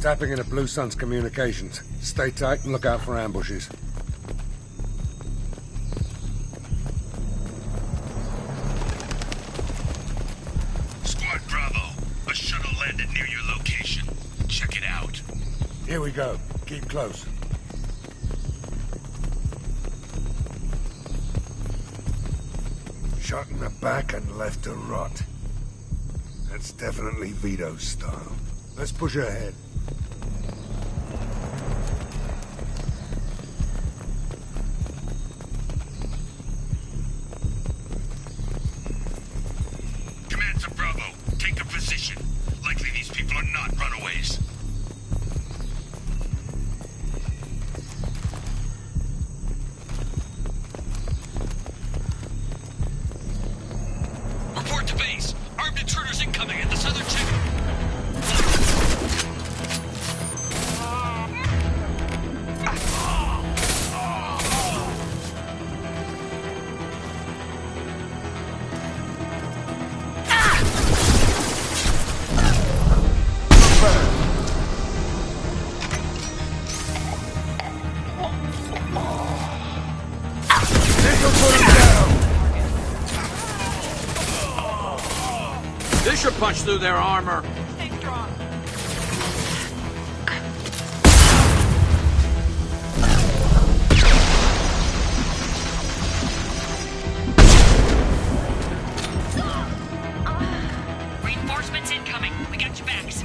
Tapping into Blue Sun's communications. Stay tight and look out for ambushes. Squad Bravo, a shuttle landed near your location. Check it out. Here we go. Keep close. Shot in the back and left to rot. That's definitely Vito's style. Let's push ahead. not runaways. Report to base. Armed intruders incoming at the southern checkpoint. This should punch through their armor. Stay strong. Reinforcements incoming. We got your backs.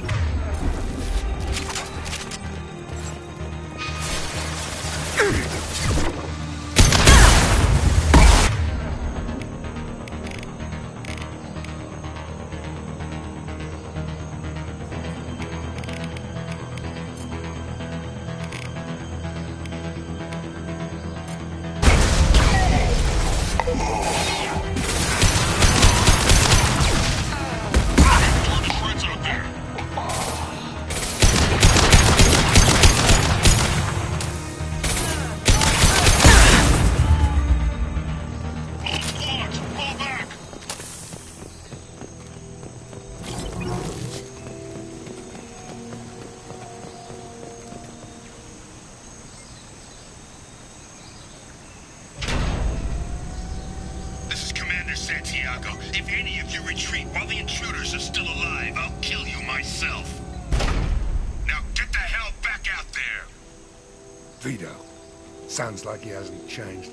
Santiago, if any of you retreat while the intruders are still alive, I'll kill you myself. Now get the hell back out there! Vito. Sounds like he hasn't changed.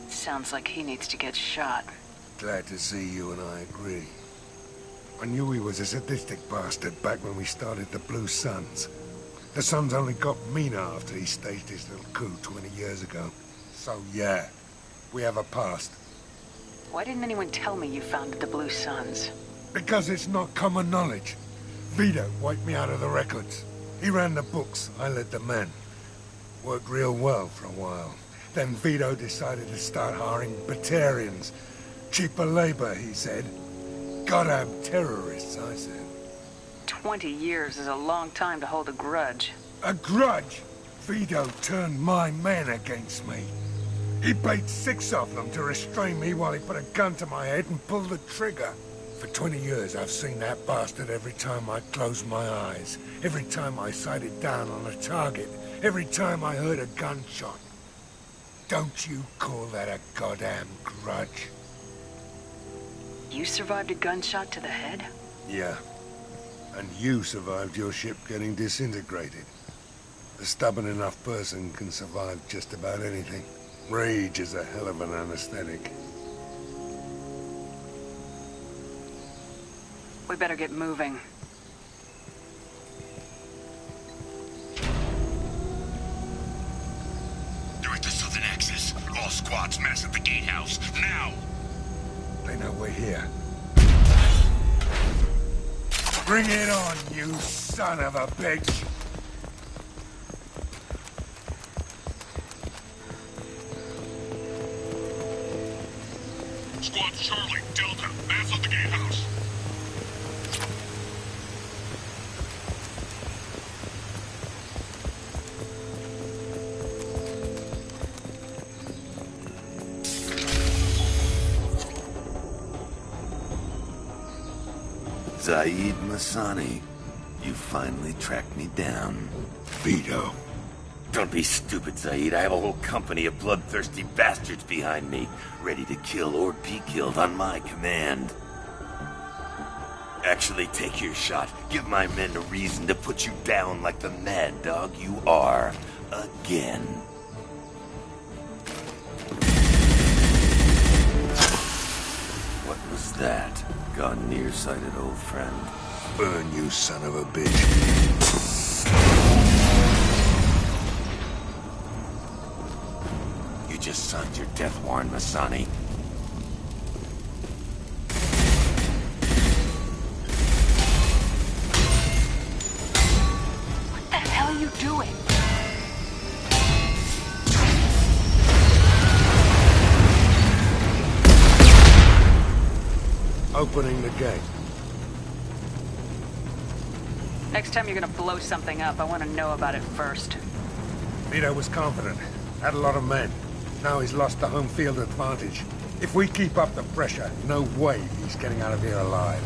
Sounds like he needs to get shot. Glad to see you and I agree. I knew he was a sadistic bastard back when we started the Blue Suns. The Suns only got meaner after he staged his little coup 20 years ago. So yeah, we have a past. Why didn't anyone tell me you founded the Blue Suns? Because it's not common knowledge. Vito wiped me out of the records. He ran the books, I led the men. Worked real well for a while. Then Vito decided to start hiring Batarians. Cheaper labor, he said. Goddamn terrorists, I said. 20 years is a long time to hold a grudge. A grudge? Vito turned my men against me. He paid 6 of them to restrain me while he put a gun to my head and pulled the trigger. For 20 years, I've seen that bastard every time I closed my eyes. Every time I sighted down on a target. Every time I heard a gunshot. Don't you call that a goddamn grudge? You survived a gunshot to the head? Yeah. And you survived your ship getting disintegrated. A stubborn enough person can survive just about anything. Rage is a hell of an anesthetic. We better get moving. They're at the southern axis. All squads mass at the gatehouse. Now! They know we're here. Bring it on, you son of a bitch! Squad Charlie, Delta, mass at the gatehouse. Zaeed Masani, you finally tracked me down. Vito. Don't be stupid, Zaeed. I have a whole company of bloodthirsty bastards behind me, ready to kill or be killed on my command. Actually, take your shot. Give my men a reason to put you down like the mad dog you are. Again. What was that? Gone nearsighted, old friend. Burn, you son of a bitch. You just signed your death warrant, Masani. opening the gate. Next time you're gonna blow something up, I want to know about it first. Vito was confident, had a lot of men. Now he's lost the home field advantage. If we keep up the pressure, no way he's getting out of here alive.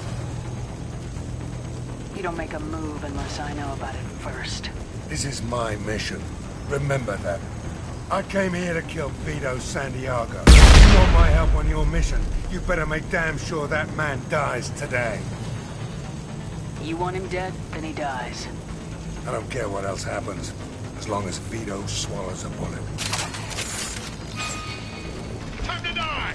You don't make a move unless I know about it first. This is my mission. Remember that. I came here to kill Vito Santiago. You want my help on your mission, you better make damn sure that man dies today. You want him dead, then he dies. I don't care what else happens, as long as Vito swallows a bullet. Time to die!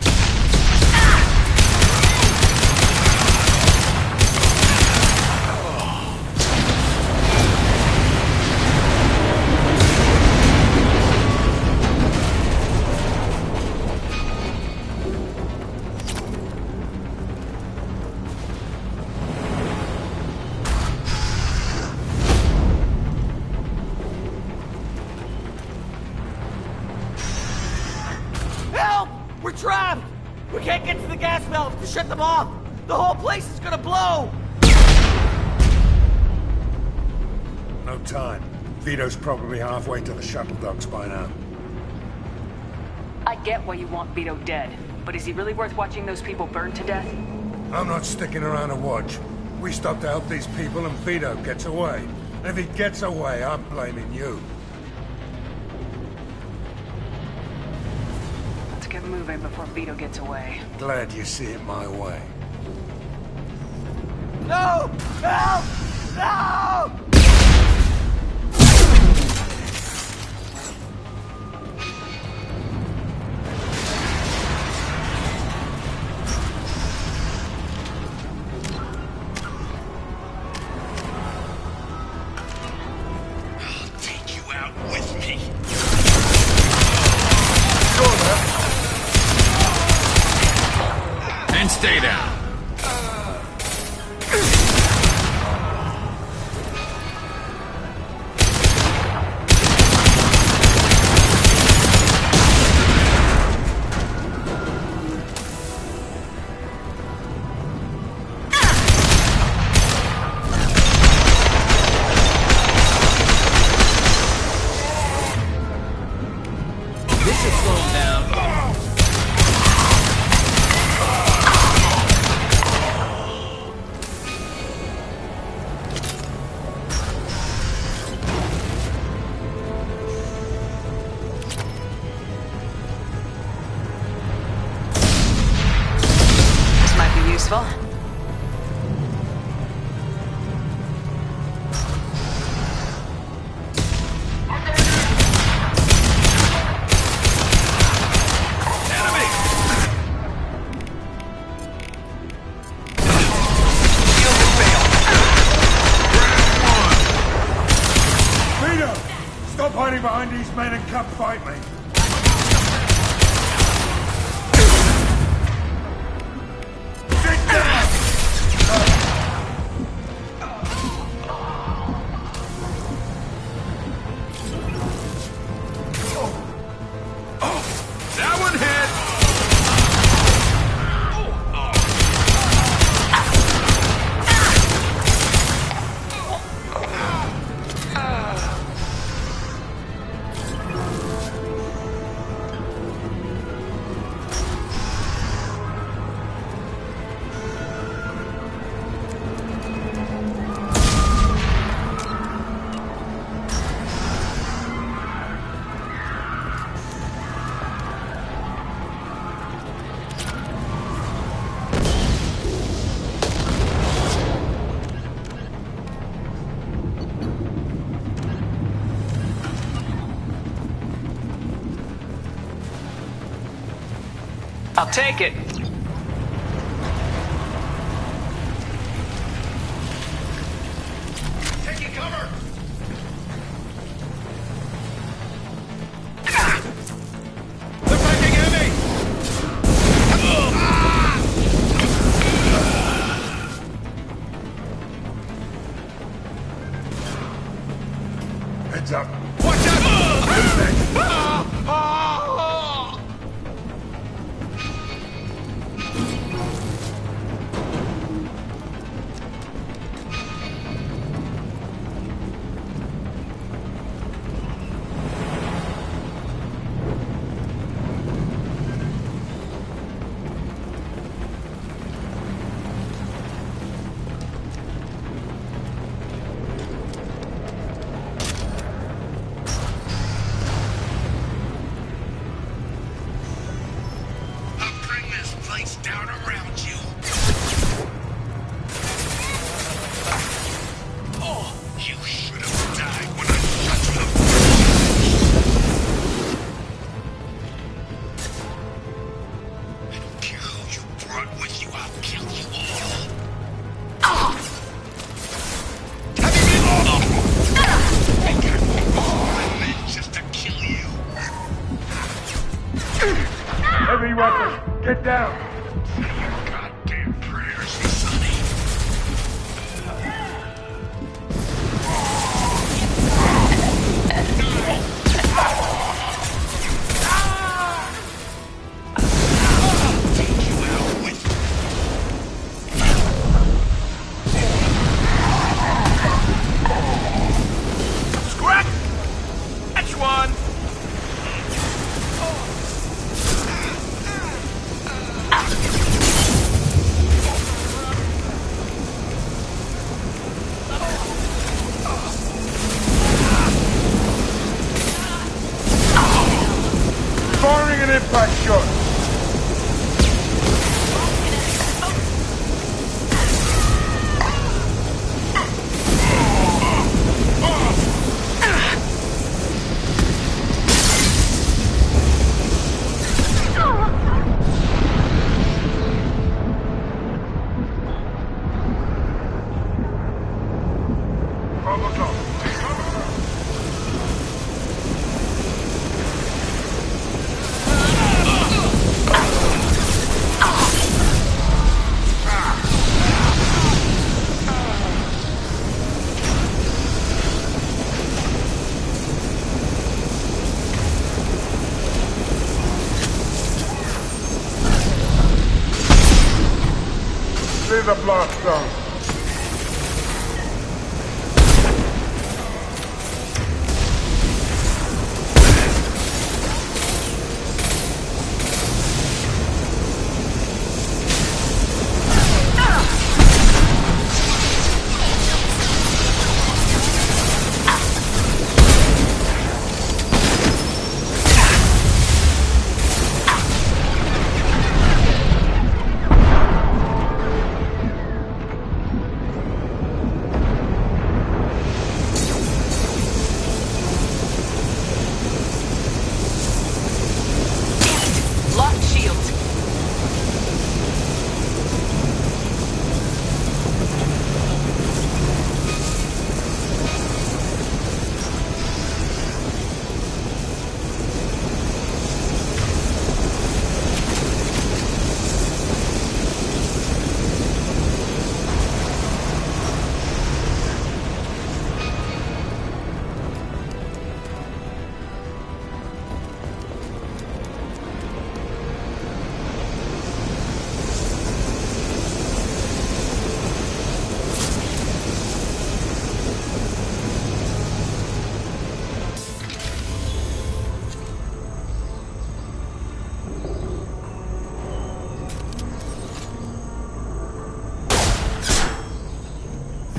We're trapped! We can't get to the gas valves to shut them off! The whole place is gonna blow! No time. Vito's probably halfway to the shuttle docks by now. I get why you want Vito dead, but is he really worth watching those people burn to death? I'm not sticking around to watch. We stop to help these people and Vito gets away. And if he gets away, I'm blaming you. Let's get moving before Vito gets away. Glad you see it my way. No! Help! No! I'll take you out with me. And stay down. This should slow him down. This might be useful. Vito! Stop hiding behind these men and come fight me! Sit down! That one hit! I'll take it. Taking cover! They're fighting enemy! Heads up. Watch out! Who's next? Head down. Say your goddamn prayers, Sonny. Take you out with Scrack! Catch one! Firing an impact shot. Problem solved. Clear the blast zone. Lock shields.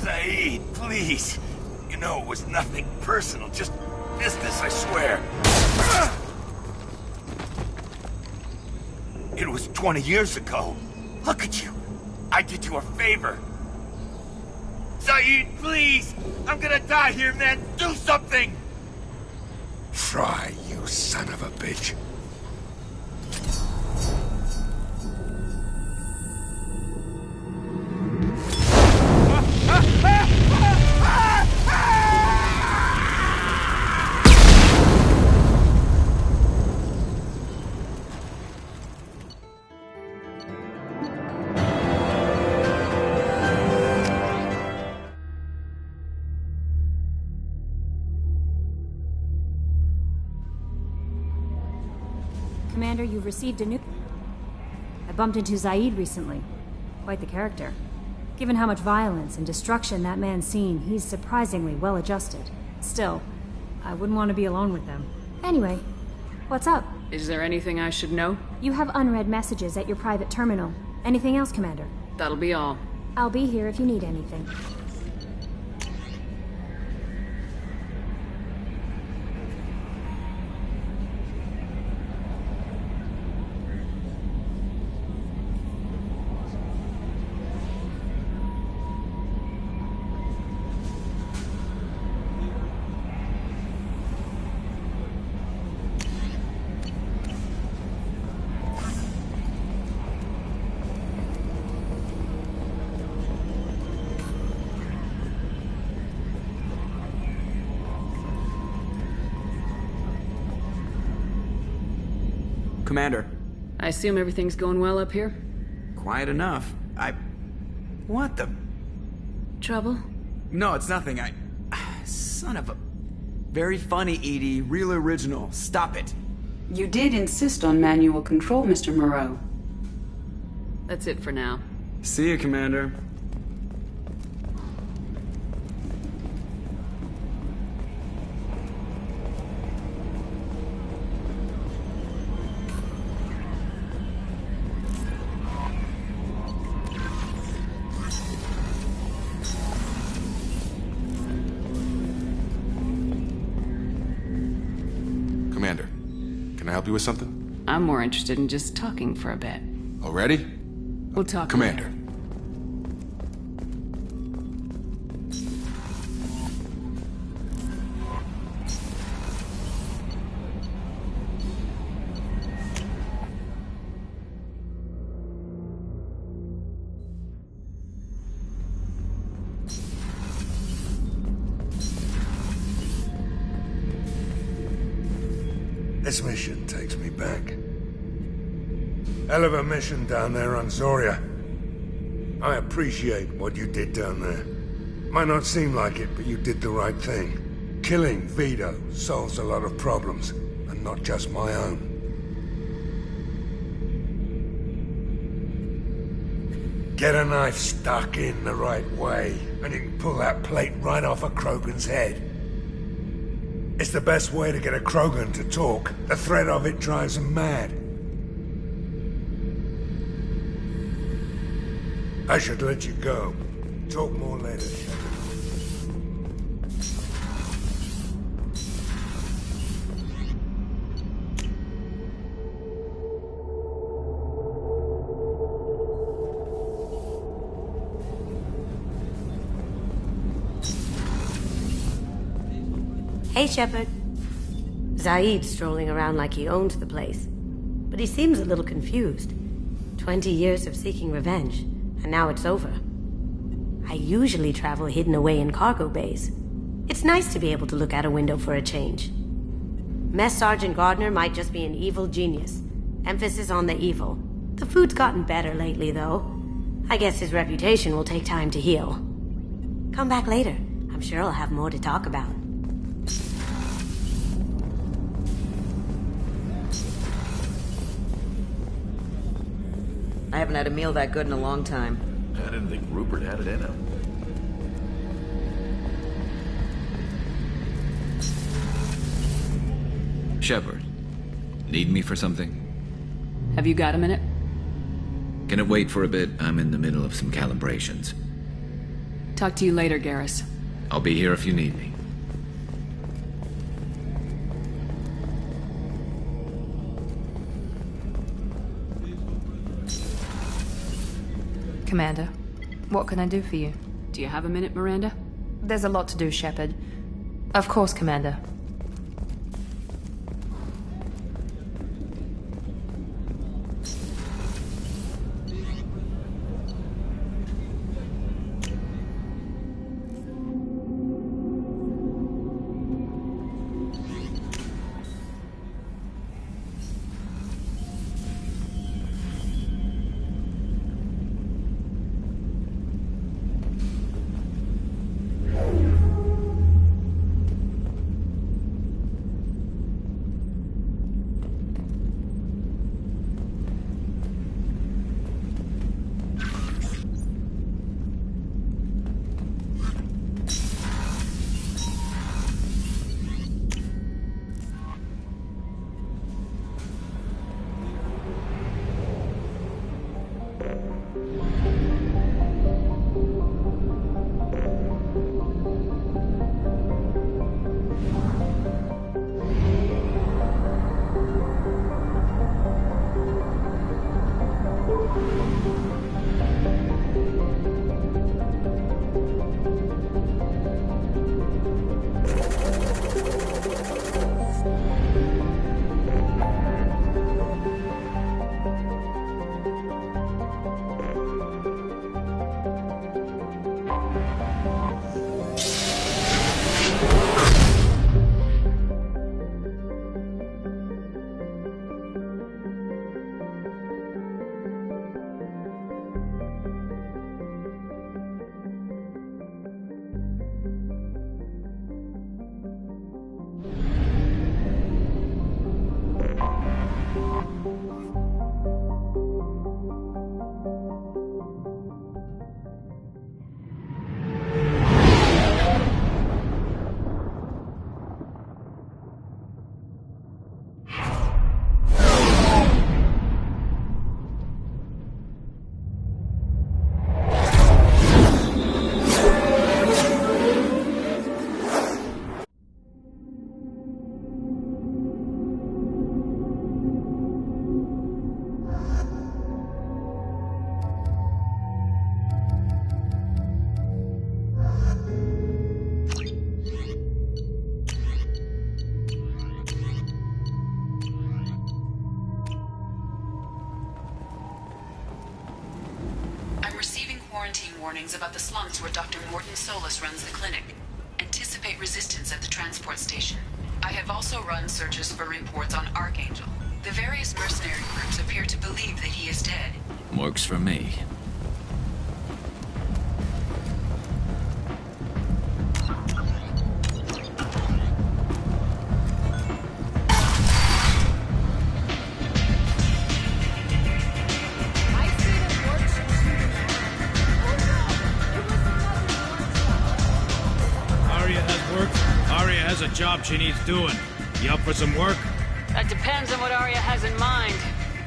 Zaeed, please. You know it was nothing personal, just business, I swear. It was 20 years ago. Look at you. I did you a favor. Zaeed, please! I'm gonna die here, man! Do something! Try, you son of a bitch. Commander, you've received a new... I bumped into Zaeed recently. Quite the character. Given how much violence and destruction that man's seen, he's surprisingly well adjusted. Still, I wouldn't want to be alone with them. Anyway, what's up? Is there anything I should know? You have unread messages at your private terminal. Anything else, Commander? That'll be all. I'll be here if you need anything. Commander, I assume everything's going well up here? Quiet enough. What the... Trouble? No, it's nothing. Son of a... Very funny, Edie. Real original. Stop it. You did insist on manual control, Mr. Moreau. That's it for now. See you, Commander. Commander, can I help you with something? I'm more interested in just talking for a bit. Already? We'll talk Commander. later. This mission takes me back. Hell of a mission down there on Zoria. I appreciate what you did down there. Might not seem like it, but you did the right thing. Killing Vito solves a lot of problems, and not just my own. Get a knife stuck in the right way, and you can pull that plate right off a Krogan's head. It's the best way to get a Krogan to talk. The threat of it drives him mad. I should let you go. Talk more later, Shep. Hey, Shepard. Zaeed's strolling around like he owns the place. But he seems a little confused. 20 years of seeking revenge, and now it's over. I usually travel hidden away in cargo bays. It's nice to be able to look out a window for a change. Mess Sergeant Gardner might just be an evil genius. Emphasis on the evil. The food's gotten better lately, though. I guess his reputation will take time to heal. Come back later. I'm sure I'll have more to talk about. I haven't had a meal that good in a long time. I didn't think Rupert had it in him. Shepard, need me for something? Have you got a minute? Can it wait for a bit? I'm in the middle of some calibrations. Talk to you later, Garrus. I'll be here if you need me. Commander, what can I do for you? Do you have a minute, Miranda? There's a lot to do, Shepard. Of course, Commander. Warnings about the slums where Dr. Mordin Solus runs the clinic. Anticipate resistance at the transport station. I have also run searches for reports on Archangel. The various mercenary groups appear to believe that he is dead. Works for me. A job she needs doing. You up for some work? That depends on what Arya has in mind.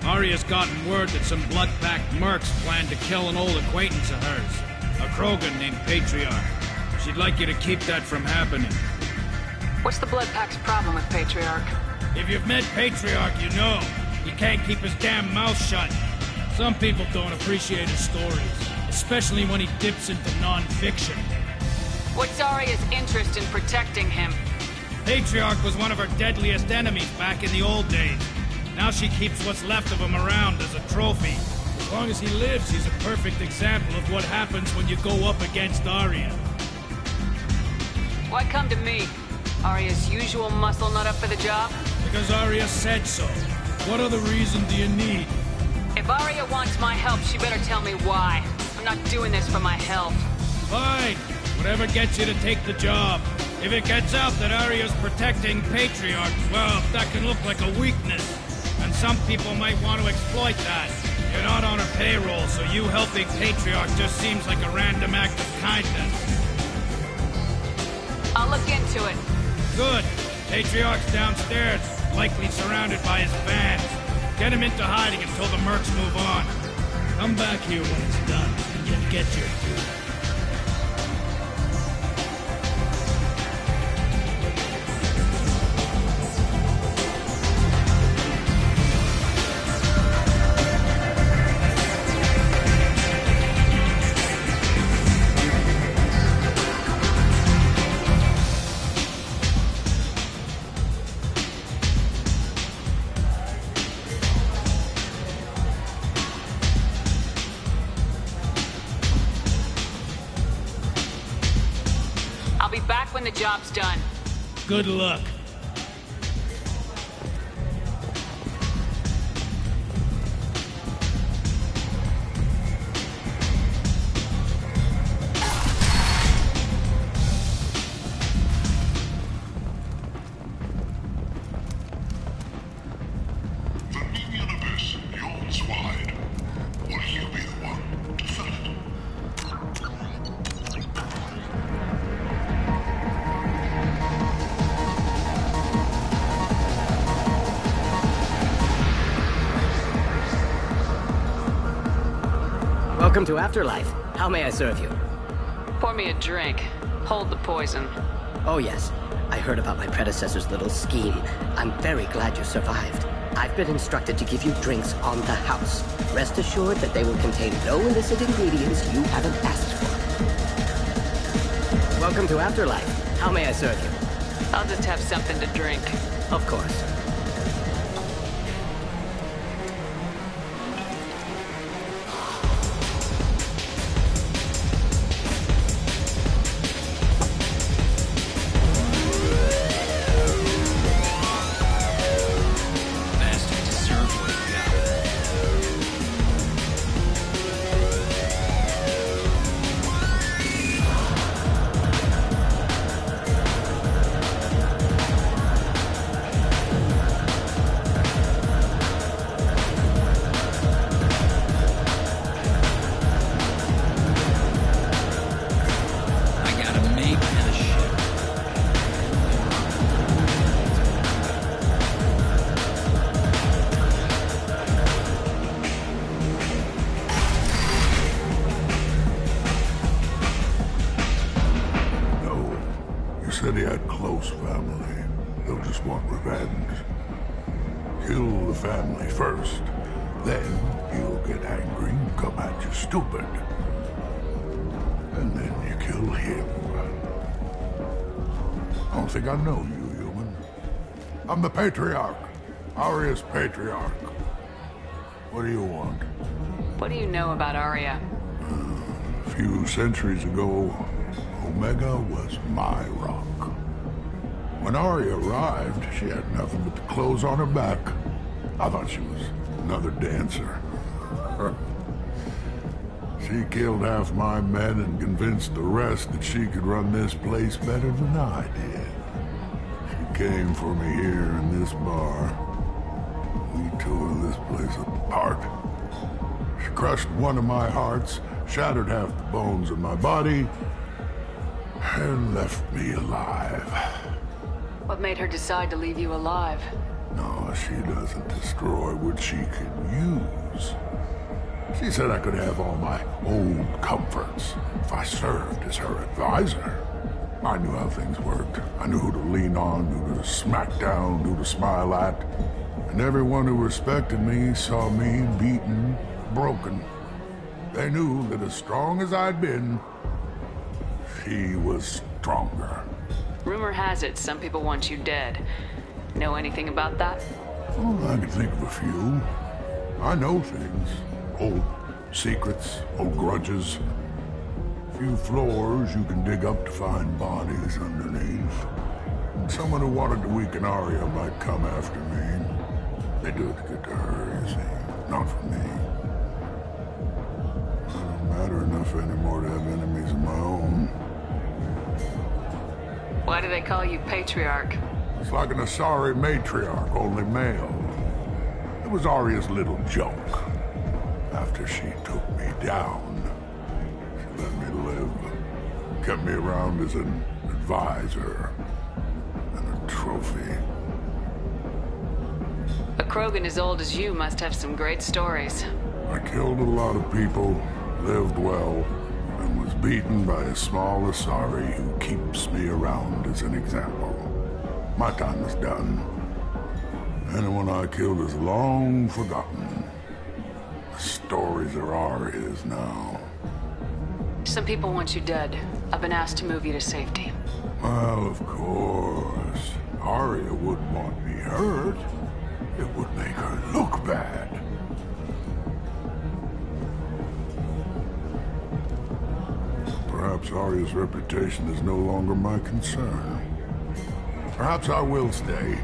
Arya's gotten word that some blood-packed mercs plan to kill an old acquaintance of hers, a Krogan named Patriarch. She'd like you to keep that from happening. What's the blood-pack's problem with Patriarch? If you've met Patriarch, you know. He can't keep his damn mouth shut. Some people don't appreciate his stories, especially when he dips into non-fiction. What's Arya's interest in protecting him? Patriarch was one of her deadliest enemies back in the old days. Now she keeps what's left of him around as a trophy. As long as he lives, he's a perfect example of what happens when you go up against Arya. Why come to me? Arya's usual muscle not up for the job? Because Arya said so. What other reason do you need? If Arya wants my help, she better tell me why. I'm not doing this for my health. Fine. Whatever gets you to take the job. If it gets out that Arya's protecting Patriarch, well, that can look like a weakness. And some people might want to exploit that. You're not on her payroll, so you helping Patriarch just seems like a random act of kindness. I'll look into it. Good. Patriarch's downstairs, likely surrounded by his fans. Get him into hiding until the mercs move on. Come back here when it's done, and you'll get your due. I'll be back when the job's done. Good luck. The new universe yawns wide. Will you be the one to fill it? Welcome to Afterlife. How may I serve you? Pour me a drink. Hold the poison. Oh yes, I heard about my predecessor's little scheme. I'm very glad you survived. I've been instructed to give you drinks on the house. Rest assured that they will contain no illicit ingredients you haven't asked for. Welcome to Afterlife. How may I serve you? I'll just have something to drink. Of course. He had close family. They'll just want revenge. Kill the family first. Then he'll get angry and come at you stupid. And then you kill him. I don't think I know you, human. I'm the Patriarch. Aria's Patriarch. What do you want? What do you know about Aria? A few centuries ago, Omega was my rock. When Aria arrived, she had nothing but the clothes on her back. I thought she was another dancer. She killed half my men and convinced the rest that she could run this place better than I did. She came for me here in this bar. We tore this place apart. She crushed one of my hearts, shattered half the bones of my body, and left me alive. What made her decide to leave you alive? No, she doesn't destroy what she can use. She said I could have all my old comforts if I served as her advisor. I knew how things worked. I knew who to lean on, who to smack down, who to smile at. And everyone who respected me saw me beaten, broken. They knew that as strong as I'd been, she was stronger. Rumor has it some people want you dead. Know anything about that? Oh, I can think of a few. I know things. Old secrets, old grudges. Few floors you can dig up to find bodies underneath. And someone who wanted to weaken Aria might come after me. They do it to get to her, you see. Not for me. I don't matter enough anymore to have enemies of my own. Why do they call you Patriarch? It's like an Asari matriarch, only male. It was Aria's little joke. After she took me down, she let me live. Kept me around as an advisor and a trophy. A Krogan as old as you must have some great stories. I killed a lot of people, lived well, and was beaten by a small Asari who keeps me around as an example. My time is done. Anyone I killed is long forgotten. The stories are Aria's now. Some people want you dead. I've been asked to move you to safety. Well, of course. Aria wouldn't want me hurt. It would make her look bad. Perhaps Aria's reputation is no longer my concern. Perhaps I will stay.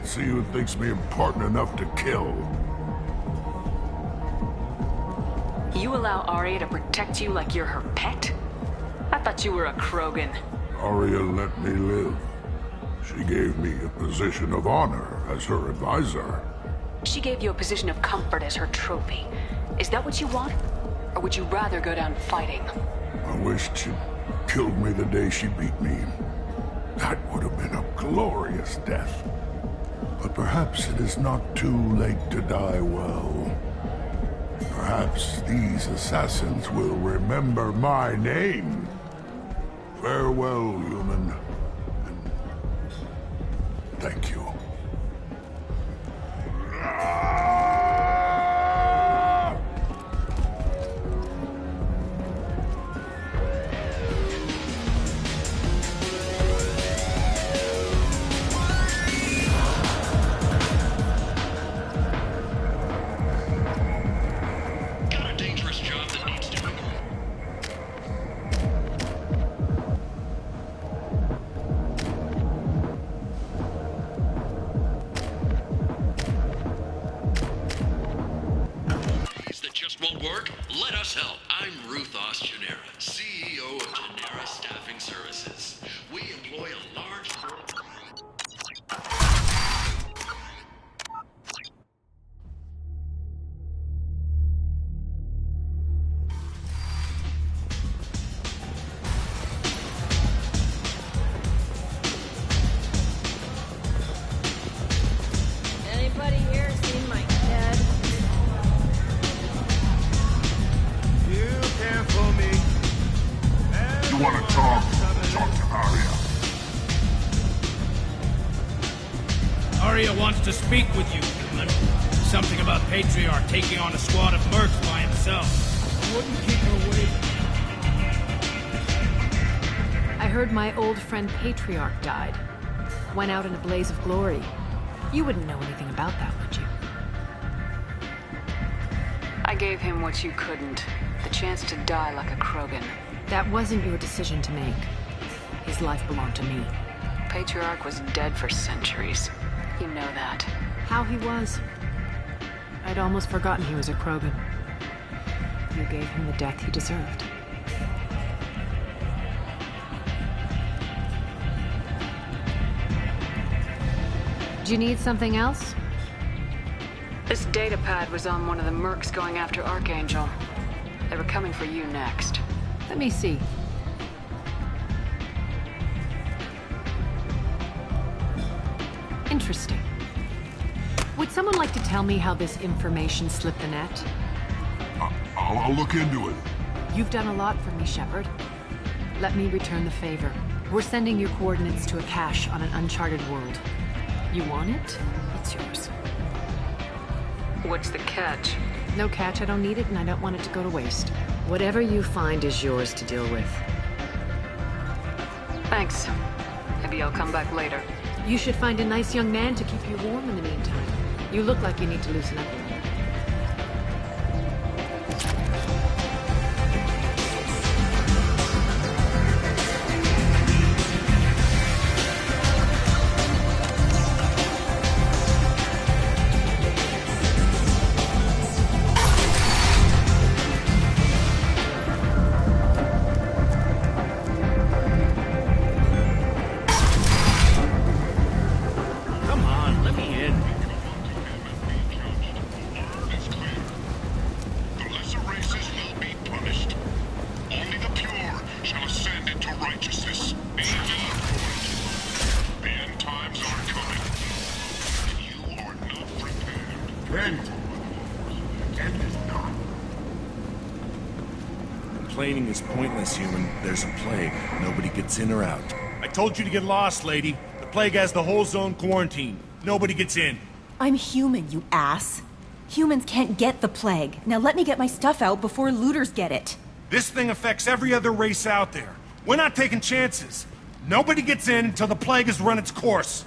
See who thinks me important enough to kill. You allow Aria to protect you like you're her pet? I thought you were a Krogan. Aria let me live. She gave me a position of honor as her advisor. She gave you a position of comfort as her trophy. Is that what you want? Or would you rather go down fighting? I wished she'd killed me the day she beat me. That would have been a glorious death. But perhaps it is not too late to die well. Perhaps these assassins will remember my name. Farewell, human. And thank you. Arya wants to speak with you, human. Something about Patriarch taking on a squad of mercs by himself. Wouldn't keep her waiting. I heard my old friend Patriarch died. Went out in a blaze of glory. You wouldn't know anything about that, would you? I gave him what you couldn't. The chance to die like a Krogan. That wasn't your decision to make. His life belonged to me. Patriarch was dead for centuries. You know that. How he was. I'd almost forgotten he was a Krogan. You gave him the death he deserved. Do you need something else? This data pad was on one of the mercs going after Archangel. They were coming for you next. Let me see. Interesting. Would someone like to tell me how this information slipped the net? I'll look into it. You've done a lot for me, Shepard. Let me return the favor. We're sending your coordinates to a cache on an uncharted world. You want it? It's yours. What's the catch? No catch, I don't need it, and I don't want it to go to waste. Whatever you find is yours to deal with. Thanks. Maybe I'll come back later. You should find a nice young man to keep you warm in the meantime. You look like you need to loosen up a little. Complaining is pointless, human. There's a plague. Nobody gets in or out. I told you to get lost, lady. The plague has the whole zone quarantined. Nobody gets in. I'm human, you ass. Humans can't get the plague. Now let me get my stuff out before looters get it. This thing affects every other race out there. We're not taking chances. Nobody gets in until the plague has run its course.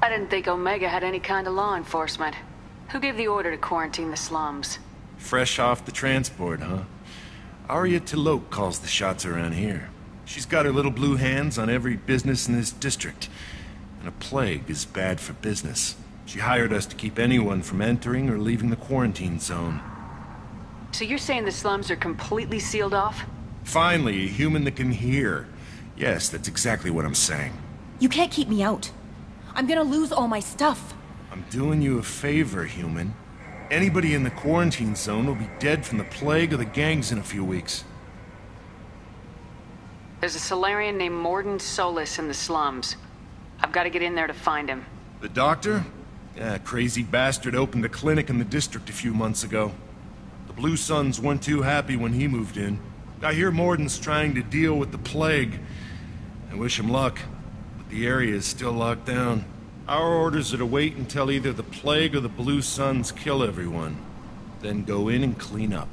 I didn't think Omega had any kind of law enforcement. Who gave the order to quarantine the slums? Fresh off the transport, huh? Arya T'Loak calls the shots around here. She's got her little blue hands on every business in this district. And a plague is bad for business. She hired us to keep anyone from entering or leaving the quarantine zone. So you're saying the slums are completely sealed off? Finally, a human that can hear. Yes, that's exactly what I'm saying. You can't keep me out. I'm gonna lose all my stuff. I'm doing you a favor, human. Anybody in the quarantine zone will be dead from the plague or the gangs in a few weeks. There's a Solarian named Mordin Solus in the slums. I've got to get in there to find him. The doctor? Yeah, crazy bastard opened a clinic in the district a few months ago. The Blue Suns weren't too happy when he moved in. I hear Mordin's trying to deal with the plague. I wish him luck, but the area is still locked down. Our orders are to wait until either the plague or the Blue Suns kill everyone. Then go in and clean up.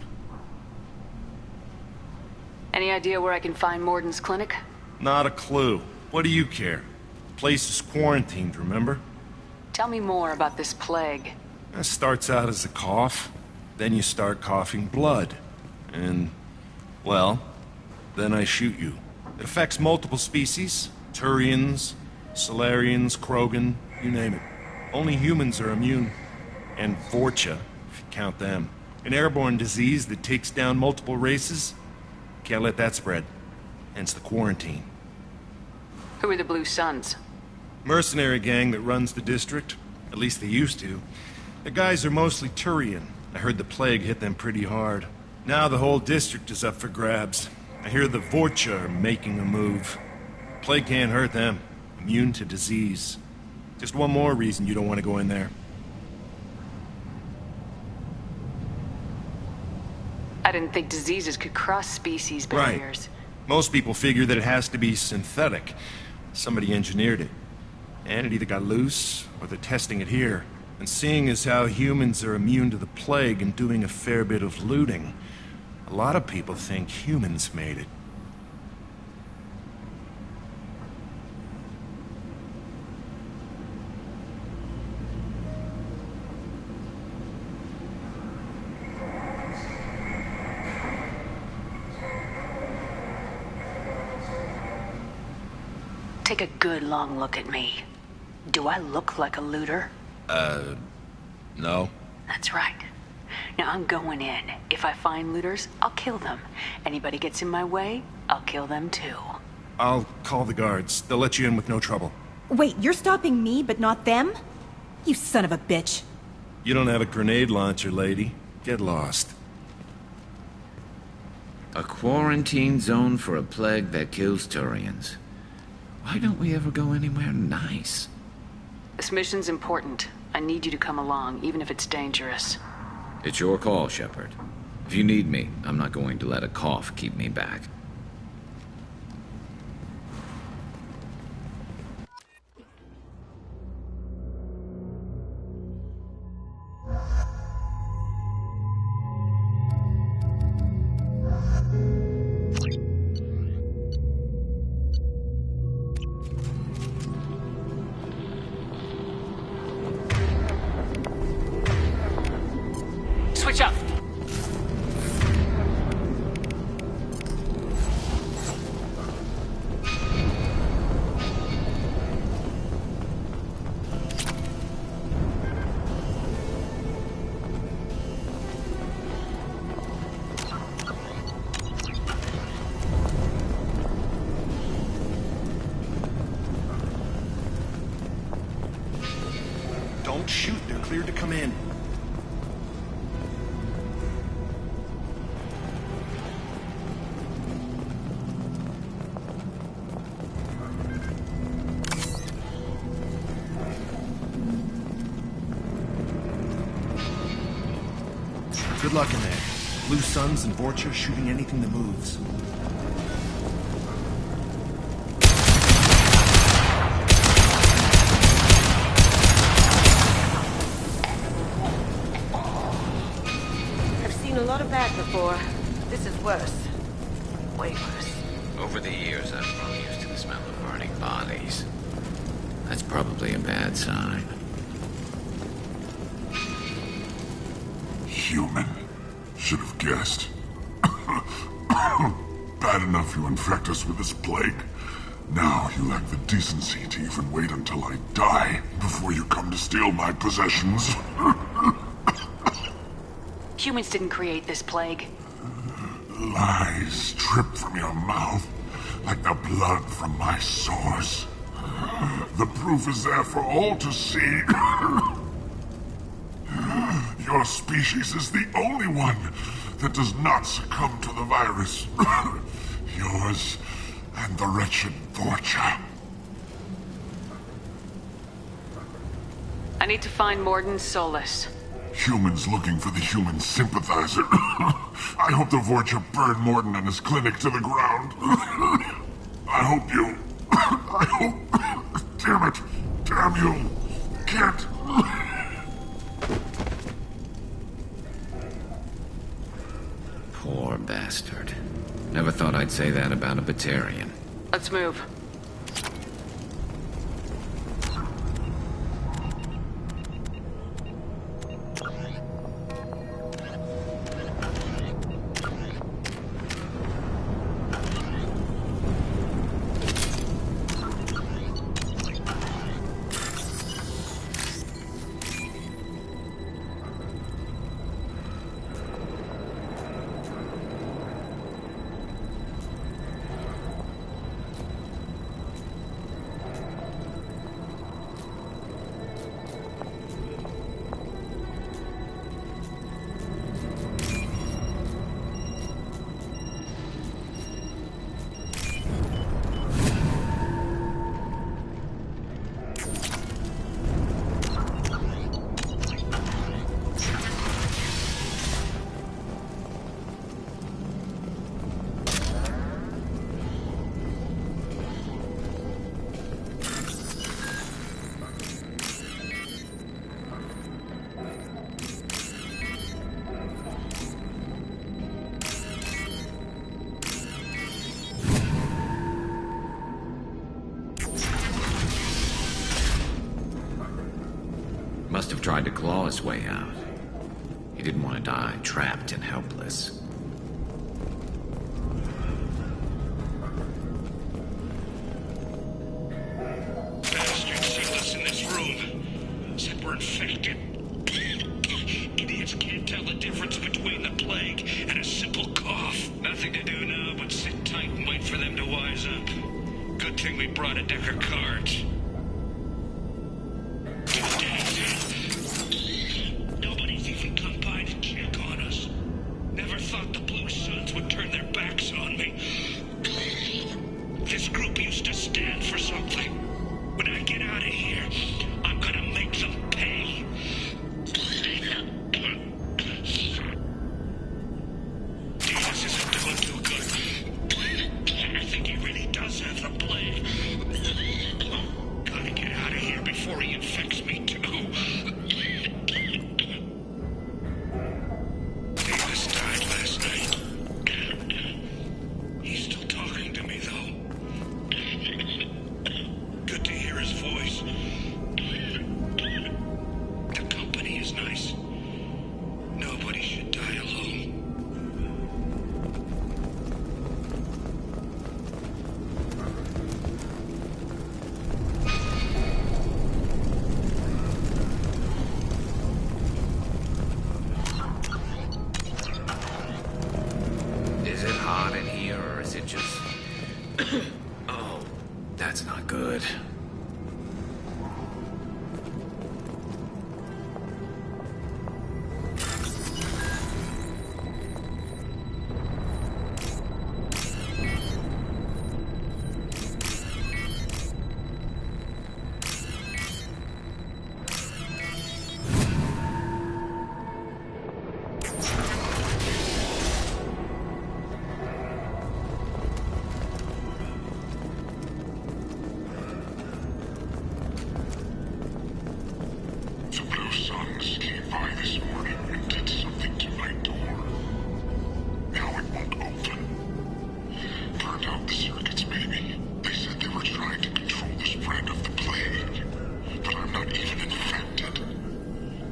Any idea where I can find Mordin's clinic? Not a clue. What do you care? The place is quarantined, remember? Tell me more about this plague. It starts out as a cough, then you start coughing blood. And, well, then I shoot you. It affects multiple species. Turians, Solarians, Krogan, you name it. Only humans are immune. And Vorcha, if you count them. An airborne disease that takes down multiple races. Can't let that spread. Hence the quarantine. Who are the Blue Suns? Mercenary gang that runs the district. At least they used to. The guys are mostly Turian. I heard the plague hit them pretty hard. Now the whole district is up for grabs. I hear the Vorcha are making a move. Plague can't hurt them. Immune to disease. Just one more reason you don't want to go in there. I didn't think diseases could cross species barriers. Right. Most people figure that it has to be synthetic. Somebody engineered it. And it either got loose, or they're testing it here. And seeing as how humans are immune to the plague and doing a fair bit of looting, a lot of people think humans made it. Take a good long look at me. Do I look like a looter? No. That's right. Now I'm going in. If I find looters, I'll kill them. Anybody gets in my way, I'll kill them too. I'll call the guards. They'll let you in with no trouble. Wait, you're stopping me, but not them? You son of a bitch. You don't have a grenade launcher, lady. Get lost. A quarantine zone for a plague that kills Turians. Why don't we ever go anywhere nice? This mission's important. I need you to come along, even if it's dangerous. It's your call, Shepard. If you need me, I'm not going to let a cough keep me back. Switch up! Don't shoot. They're cleared to come in. Good luck in there. Blue Suns and Vorcha shooting anything that moves. I've seen a lot of that before. This is worse. Way worse. Over the years, I've grown used to the smell of burning bodies. That's probably a bad sign. Human. Should have guessed. Bad enough you infect us with this plague. Now you lack the decency to even wait until I die before you come to steal my possessions. Humans didn't create this plague. Lies drip from your mouth like the blood from my sores. The proof is there for all to see. Your species is the only one that does not succumb to the virus. Yours and the wretched Vorcha. I need to find Mordin Solus. Humans looking for the human sympathizer. I hope the Vorcha burn Mordin and his clinic to the ground. I hope you... I hope... Damn it! Damn you! Can't... Poor bastard. Never thought I'd say that about a Batarian. Let's move. must have tried to claw his way out. He didn't want to die trapped and helpless. Bastards sealed us in this room. Said we're infected. Idiots can't tell the difference between the plague and a simple cough. Nothing to do now but sit tight and wait for them to wise up. Good thing we brought a deck of cards. Nobody's even come by to check on us. Never thought the Blue Suns would turn their backs on me. This group used to stand for something. When I get out of here, I'm gonna make them pay. Jesus isn't doing too good. I think he really does have the plague. Gotta get out of here before he infects me too. Davis died last night. He's still talking to me though. Good to hear his voice. The company is nice. Nobody should die alone. Is it hot in here, or is it just... Oh, that's not good. The Blue Suns came by this morning and did something to my door. Now it won't open. Turned out the circuits, maybe. They said they were trying to control the spread of the plague. But I'm not even infected.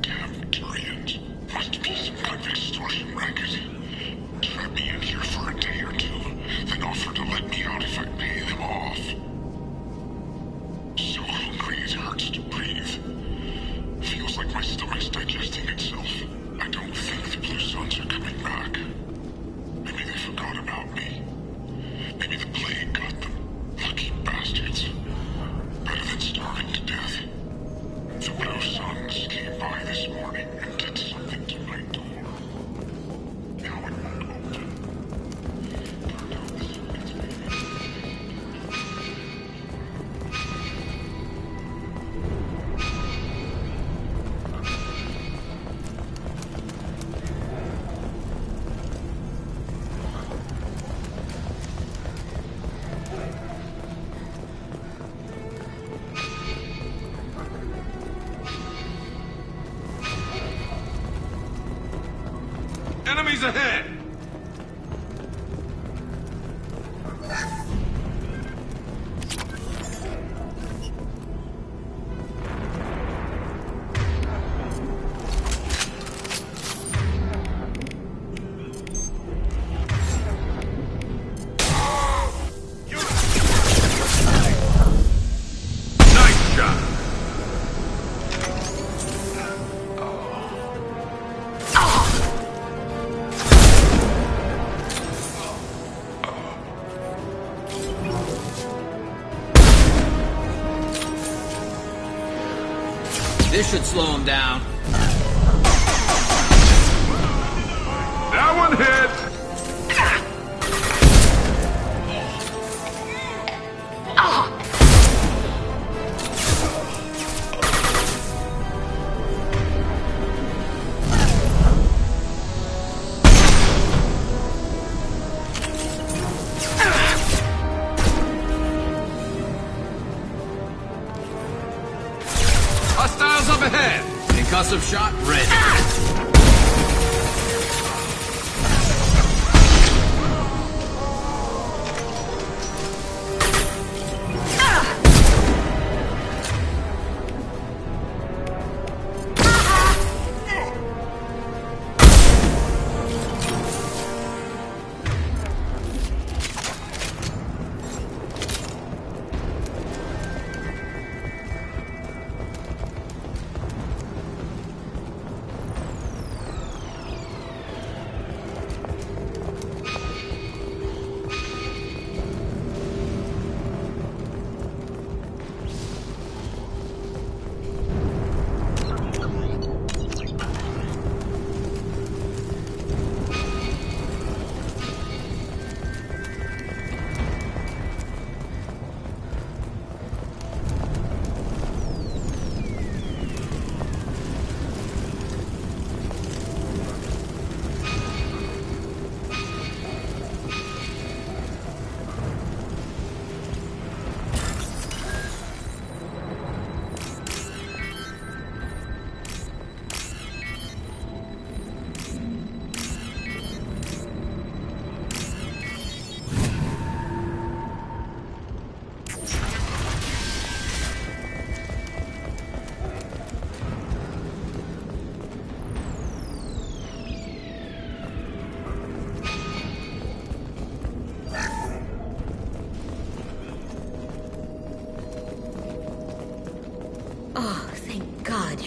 Damn Turians. Must be some kind of extortion racket. Trap me in here for a day or two, then offer to let me out if I pay them off. So hungry it hurts to breathe. Feels like my stomach's digesting itself. I don't think the Blue Suns are coming back. Maybe they forgot about me. Maybe the plague got them. Lucky bastards. Better than starving to death. The Blue Suns came by this morning and did something to my door. Now it won't open. Turned out the circuits maybe. Enemies ahead! Nice shot! This should slow him down. That one hit! Hostiles up ahead! Concussive shot ready.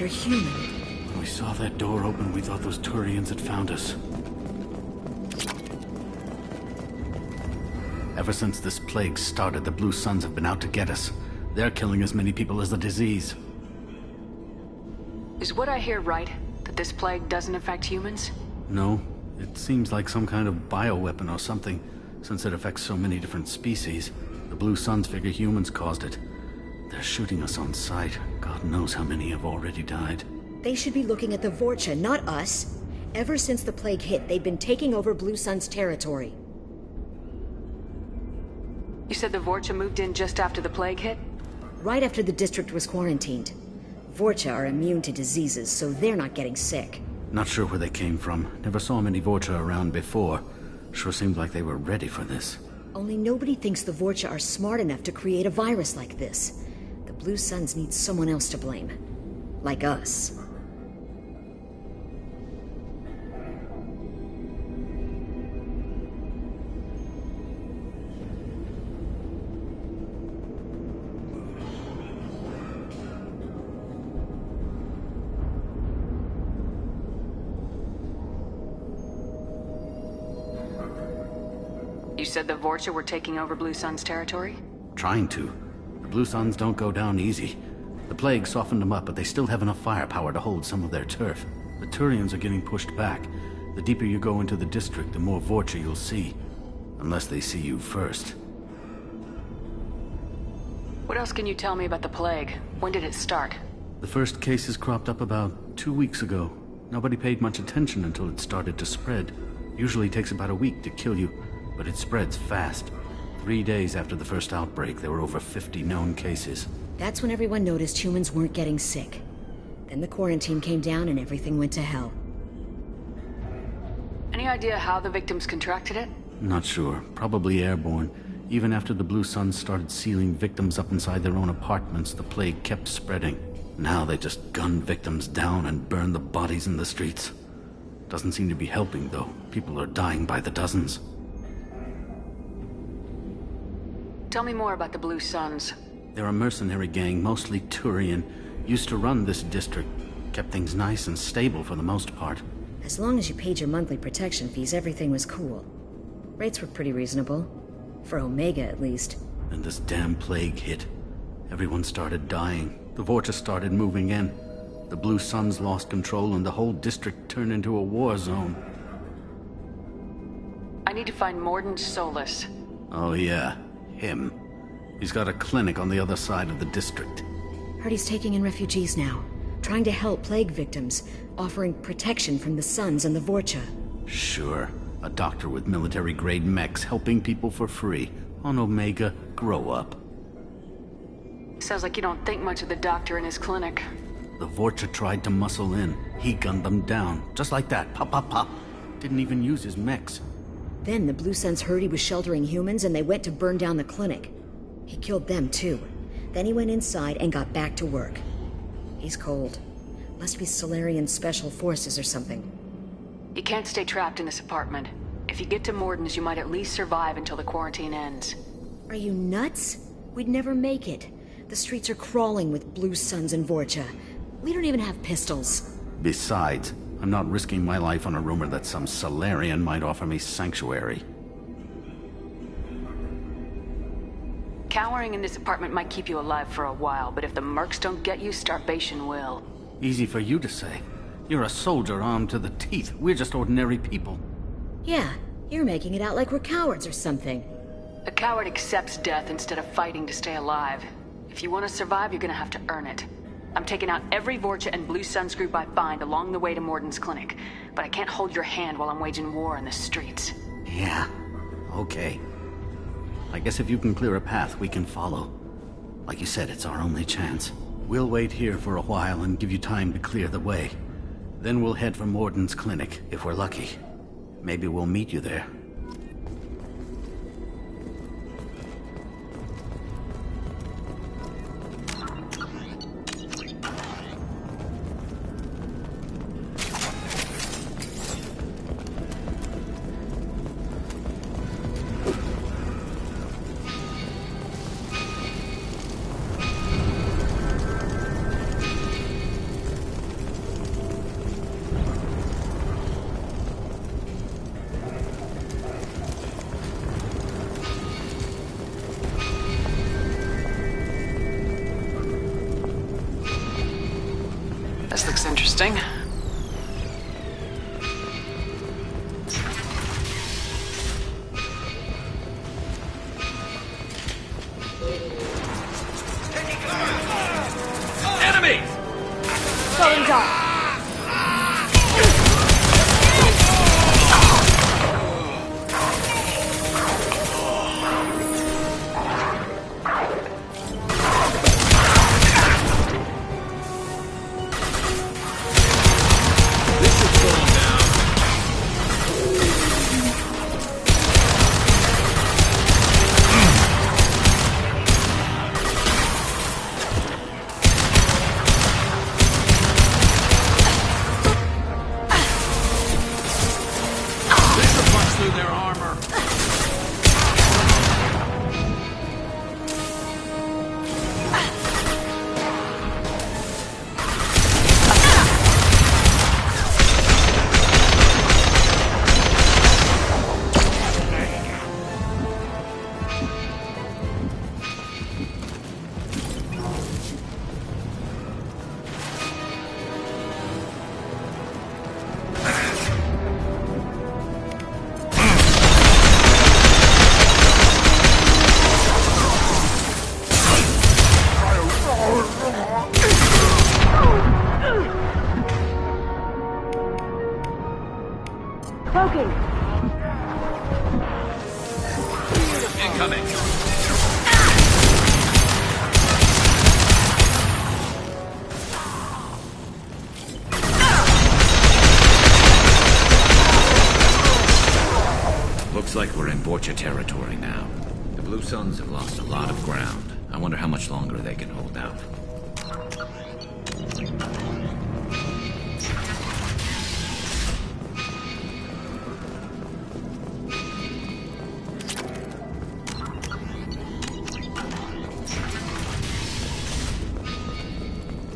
you're human. When we saw that door open, we thought those Turians had found us. Ever since this plague started, the Blue Suns have been out to get us. They're killing as many people as the disease. Is what I hear right? That this plague doesn't affect humans? No, it seems like some kind of bioweapon or something, since it affects so many different species. The Blue Suns figure humans caused it. They're shooting us on sight. God knows how many have already died. They should be looking at the Vorcha, not us. Ever since the plague hit, they've been taking over Blue Sun's territory. You said the Vorcha moved in just after the plague hit? Right after the district was quarantined. Vorcha are immune to diseases, so they're not getting sick. Not sure where they came from. Never saw many Vorcha around before. Sure seemed like they were ready for this. Only nobody thinks the Vorcha are smart enough to create a virus like this. The Blue Suns need someone else to blame. Like us. You said the Vorcha were taking over Blue Sun's territory? Trying to. The Blue Suns don't go down easy. The plague softened them up, but they still have enough firepower to hold some of their turf. The Turians are getting pushed back. The deeper you go into the district, the more Vorcha you'll see. Unless they see you first. What else can you tell me about the plague? When did it start? The first cases cropped up about 2 weeks ago. Nobody paid much attention until it started to spread. Usually takes about a week to kill you, but it spreads fast. 3 days after the first outbreak, there were over 50 known cases. That's when everyone noticed humans weren't getting sick. Then the quarantine came down and everything went to hell. Any idea how the victims contracted it? Not sure. Probably airborne. Even after the Blue Suns started sealing victims up inside their own apartments, the plague kept spreading. Now they just gun victims down and burn the bodies in the streets. Doesn't seem to be helping, though. People are dying by the dozens. Tell me more about the Blue Suns. They're a mercenary gang, mostly Turian. Used to run this district. Kept things nice and stable for the most part. As long as you paid your monthly protection fees, everything was cool. Rates were pretty reasonable. For Omega, at least. And this damn plague hit. Everyone started dying. The Vorcha started moving in. The Blue Suns lost control and the whole district turned into a war zone. I need to find Mordin Solus. Oh yeah, him. He's got a clinic on the other side of the district. Heard he's taking in refugees now. Trying to help plague victims. Offering protection from the Suns and the Vorcha. Sure. A doctor with military-grade mechs helping people for free. On Omega, grow up. Sounds like you don't think much of the doctor in his clinic. The Vorcha tried to muscle in. He gunned them down. Just like that. Pop, pop, pop. Didn't even use his mechs. Then the Blue Suns heard he was sheltering humans and they went to burn down the clinic. He killed them too. Then he went inside and got back to work. He's cold. Must be Solarian Special Forces or something. You can't stay trapped in this apartment. If you get to Mordin's, you might at least survive until the quarantine ends. Are you nuts? We'd never make it. The streets are crawling with Blue Suns and Vorcha. We don't even have pistols. Besides, I'm not risking my life on a rumor that some Solarian might offer me sanctuary. Cowering in this apartment might keep you alive for a while, but if the mercs don't get you, starvation will. Easy for you to say. You're a soldier armed to the teeth. We're just ordinary people. Yeah, you're making it out like we're cowards or something. A coward accepts death instead of fighting to stay alive. If you want to survive, you're gonna have to earn it. I'm taking out every Vorcha and Blue Suns group I find along the way to Mordin's clinic, but I can't hold your hand while I'm waging war in the streets. Yeah, okay. I guess if you can clear a path, we can follow. Like you said, it's our only chance. We'll wait here for a while and give you time to clear the way. Then we'll head for Mordin's clinic, if we're lucky. Maybe we'll meet you there. This looks interesting. Enemy! Going dark. Cloaking! Incoming! Looks like we're in Vorcha territory now. The Blue Suns have lost a lot of ground. I wonder how much longer they can hold out.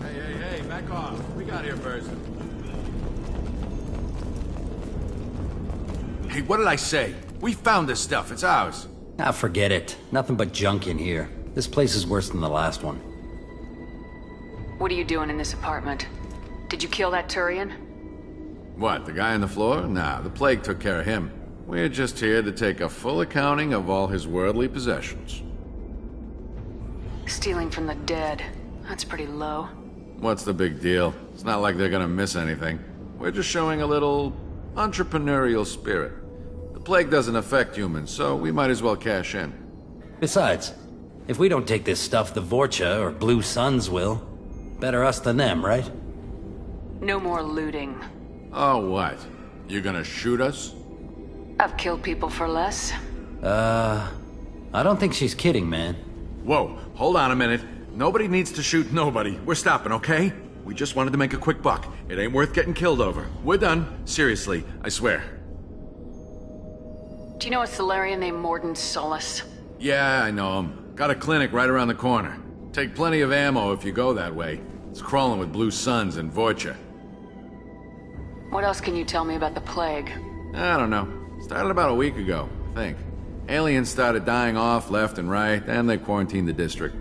Hey, back off. We got here first. Hey, what did I say? We found this stuff. It's ours. Ah, forget it. Nothing but junk in here. This place is worse than the last one. What are you doing in this apartment? Did you kill that Turian? What, the guy on the floor? Nah, the plague took care of him. We're just here to take a full accounting of all his worldly possessions. Stealing from the dead. That's pretty low. What's the big deal? It's not like they're gonna miss anything. We're just showing a little entrepreneurial spirit. The plague doesn't affect humans, so we might as well cash in. Besides, if we don't take this stuff, the Vorcha or Blue Suns will. Better us than them, right? No more looting. Oh, what? You gonna shoot us? I've killed people for less. I don't think she's kidding, man. Whoa, hold on a minute. Nobody needs to shoot nobody. We're stopping, okay? We just wanted to make a quick buck. It ain't worth getting killed over. We're done. Seriously, I swear. Do you know a Solarian named Mordin Solus? Yeah, I know him. Got a clinic right around the corner. Take plenty of ammo if you go that way. It's crawling with Blue Suns and Vorcha. What else can you tell me about the plague? I don't know. Started about a week ago, I think. Aliens started dying off left and right, and they quarantined the district.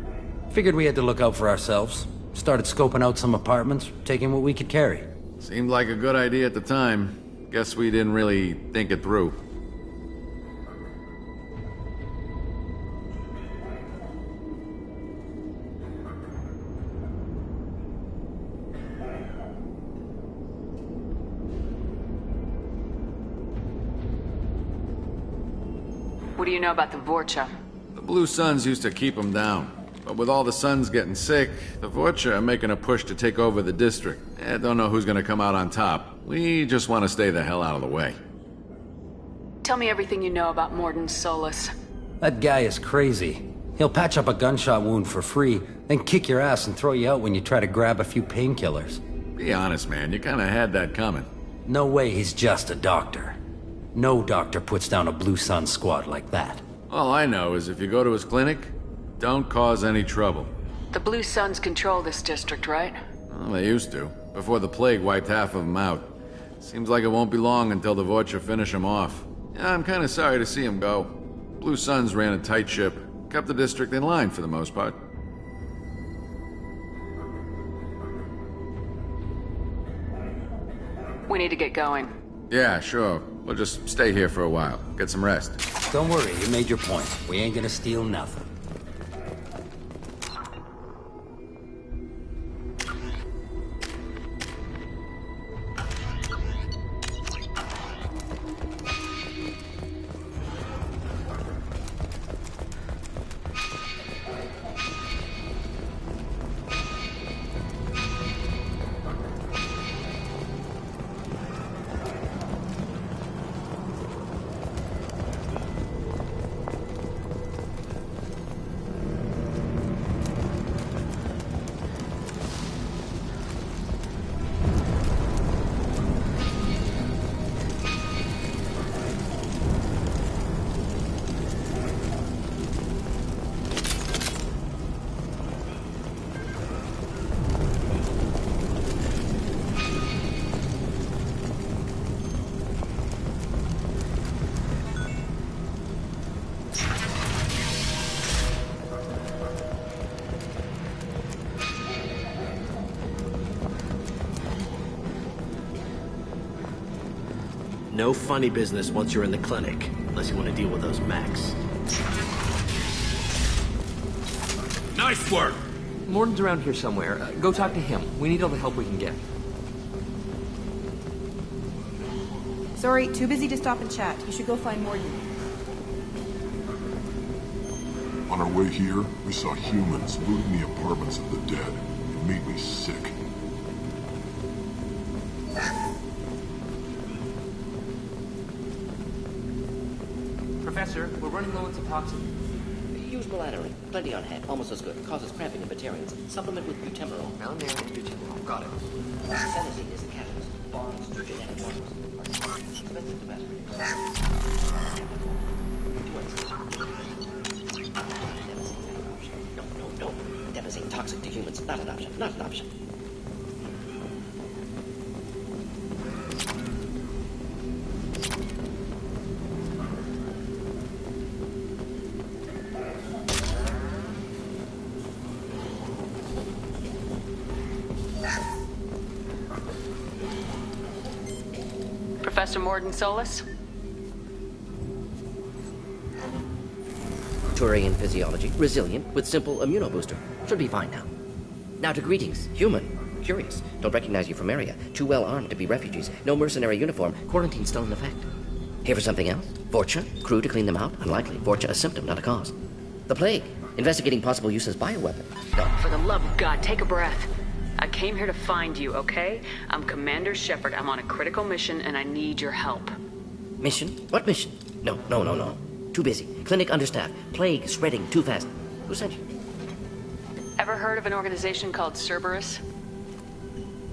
Figured we had to look out for ourselves. Started scoping out some apartments, taking what we could carry. Seemed like a good idea at the time. Guess we didn't really think it through. What do you know about the Vorcha? The Blue Suns used to keep them down. But with all the Suns getting sick, the Vorcha are making a push to take over the district. Don't know who's gonna come out on top. We just want to stay the hell out of the way. Tell me everything you know about Mordin Solus. That guy is crazy. He'll patch up a gunshot wound for free, then kick your ass and throw you out when you try to grab a few painkillers. Be honest, man. You kinda had that coming. No way he's just a doctor. No doctor puts down a Blue Sun squad like that. All I know is if you go to his clinic, don't cause any trouble. The Blue Suns control this district, right? Well, they used to, before the plague wiped half of them out. Seems like it won't be long until the Vorcha finish them off. Yeah, I'm kinda sorry to see him go. Blue Suns ran a tight ship, kept the district in line for the most part. We need to get going. Yeah, sure. We'll just stay here for a while. Get some rest. Don't worry, you made your point. We ain't gonna steal nothing. No funny business once you're in the clinic, unless you want to deal with those mechs. Nice work! Mordin's around here somewhere. Go talk to him. We need all the help we can get. Sorry, too busy to stop and chat. You should go find Mordin. On our way here, we saw humans looting the apartments of the dead. It made me sick. Professor, we're running low on some toxin. Use melatonin. Plenty on hand. Almost as good. Causes cramping in vegetarians. Supplement with butemerol. Got it. Senescine is the catalyst. Bonds to genetic markers are expensive to mass produce. No. Devastating toxic to humans. Not an option. Not an option. Professor Mordin Solus? Turian physiology, resilient, with simple immunobooster. Should be fine now. Now to greetings, human. Curious. Don't recognize you from area. Too well armed to be refugees. No mercenary uniform. Quarantine still in effect. Here for something else? Vorcha? Crew to clean them out? Unlikely. Vorcha a symptom, not a cause. The plague. Investigating possible use as bioweapon. No. For the love of God, take a breath. I came here to find you, okay? I'm Commander Shepard. I'm on a critical mission, and I need your help. Mission? What mission? No. Too busy. Clinic understaffed. Plague spreading too fast. Who sent you? Ever heard of an organization called Cerberus?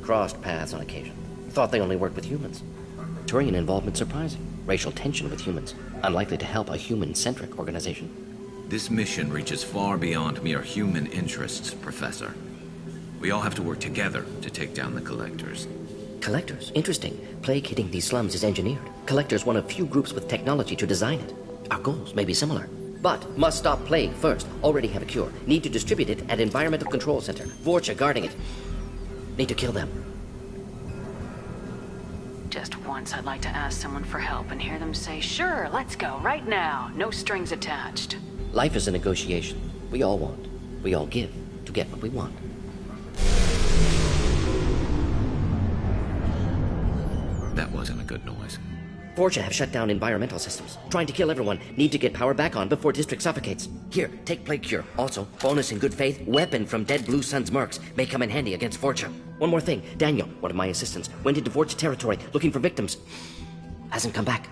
Crossed paths on occasion. Thought they only worked with humans. Turian involvement surprising. Racial tension with humans. Unlikely to help a human-centric organization. This mission reaches far beyond mere human interests, Professor. We all have to work together to take down the Collectors. Collectors? Interesting. Plague hitting these slums is engineered. Collectors one of few groups with technology to design it. Our goals may be similar. But must stop plague first. Already have a cure. Need to distribute it at Environmental Control Center. Vorcha guarding it. Need to kill them. Just once I'd like to ask someone for help and hear them say, sure, let's go, right now. No strings attached. Life is a negotiation. We all want. We all give to get what we want. That wasn't a good noise. Vorcha have shut down environmental systems. Trying to kill everyone. Need to get power back on before district suffocates. Here, take plague cure. Also, bonus in good faith, weapon from dead Blue Sun's mercs. May come in handy against Vorcha. One more thing. Daniel, one of my assistants, went into Vorcha territory looking for victims. Hasn't come back.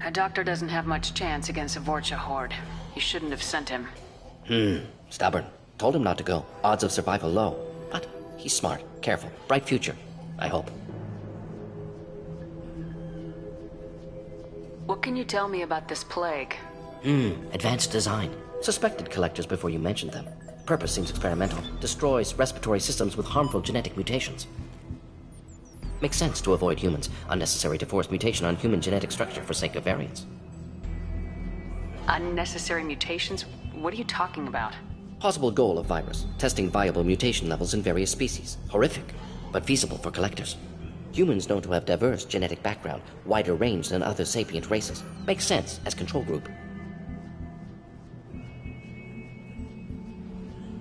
A doctor doesn't have much chance against a Vorcha horde. You shouldn't have sent him. Stubborn. Told him not to go. Odds of survival low. But he's smart, careful, bright future. I hope. What can you tell me about this plague? Advanced design. Suspected collectors before you mentioned them. Purpose seems experimental. Destroys respiratory systems with harmful genetic mutations. Makes sense to avoid humans. Unnecessary to force mutation on human genetic structure for sake of variance. Unnecessary mutations? What are you talking about? Possible goal of virus. Testing viable mutation levels in various species. Horrific. but feasible for collectors. Humans known to have diverse genetic background, wider range than other sapient races. Makes sense as control group.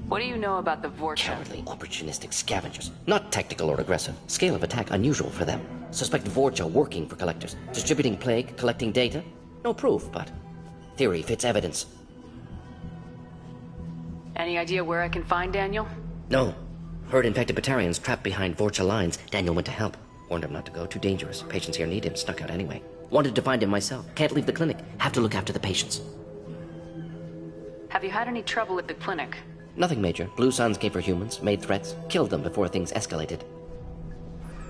What do you know about the Vorcha? Cowardly, opportunistic scavengers. Not tactical or aggressive. Scale of attack unusual for them. Suspect Vorcha working for collectors. Distributing plague, collecting data. No proof, but theory fits evidence. Any idea where I can find Daniel? No. Heard infected Batarians trapped behind Vorcha lines. Daniel went to help. Warned him not to go. Too dangerous. Patients here need him. Snuck out anyway. Wanted to find him myself. Can't leave the clinic. Have to look after the patients. Have you had any trouble at the clinic? Nothing major. Blue Suns came for humans, made threats, killed them before things escalated.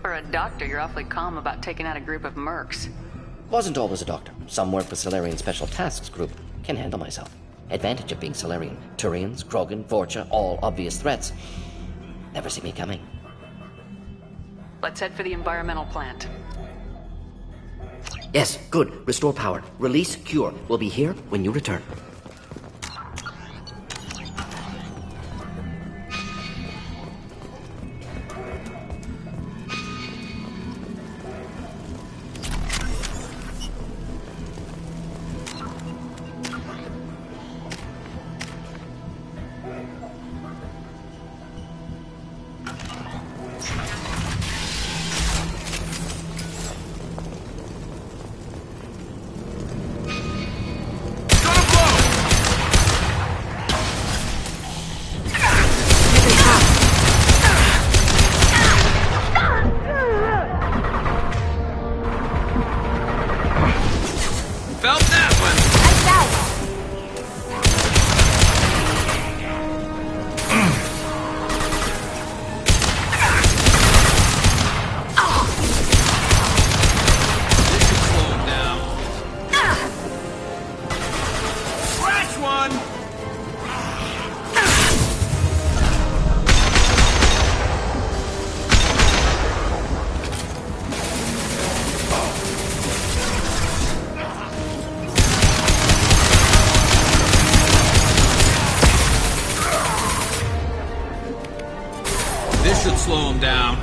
For a doctor, you're awfully calm about taking out a group of mercs. Wasn't always a doctor. Some work for Solarian Special Tasks Group. Can handle myself. Advantage of being Solarian. Turians, Krogan, Vorcha, all obvious threats. Never see me coming. Let's head for the environmental plant. Yes, good. Restore power. Release, cure. We'll be here when you return. Should slow him down.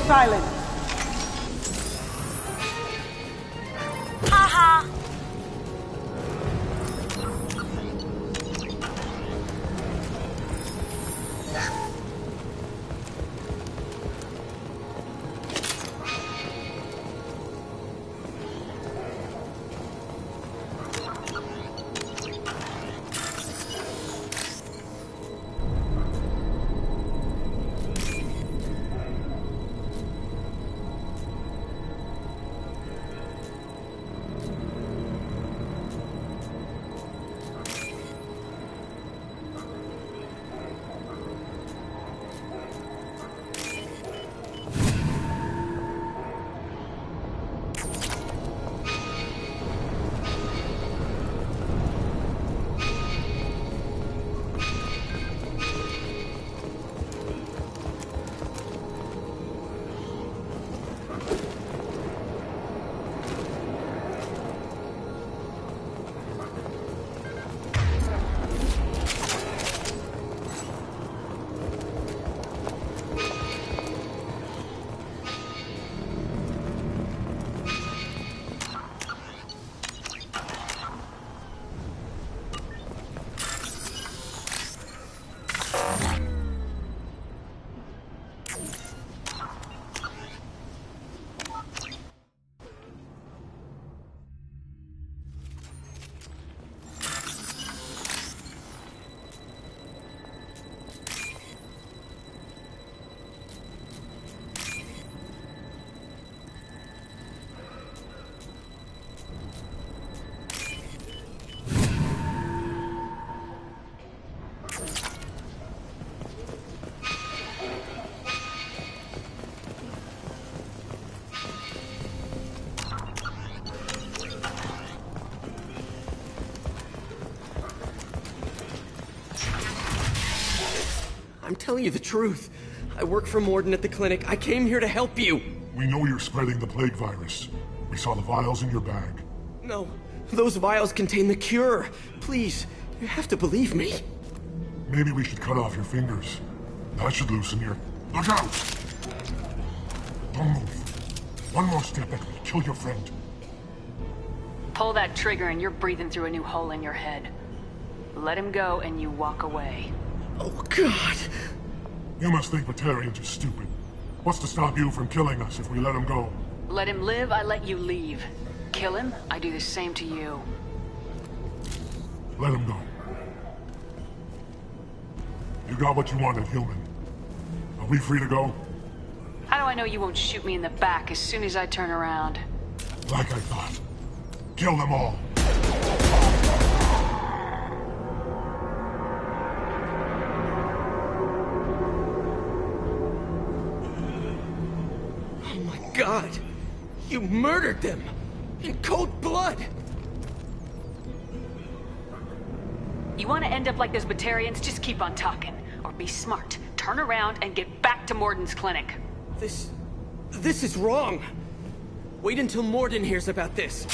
Silent. Haha. I'm telling you the truth. I work for Mordin at the clinic. I came here to help you. We know you're spreading the plague virus. We saw the vials in your bag. No, those vials contain the cure. Please, you have to believe me. Maybe we should cut off your fingers. That should loosen your... Look out! Don't move. One more step and we'll kill your friend. Pull that trigger and you're breathing through a new hole in your head. Let him go and you walk away. Oh, God. You must think Batarians are stupid. What's to stop you from killing us if we let him go? Let him live, I let you leave. Kill him, I do the same to you. Let him go. You got what you wanted, human. Are we free to go? How do I know you won't shoot me in the back as soon as I turn around? Like I thought. Kill them all. Oh my God! You murdered them! In cold blood! You want to end up like those Batarians? Just keep on talking. Or be smart. Turn around and get back to Mordin's clinic. This is wrong. Wait until Mordin hears about this.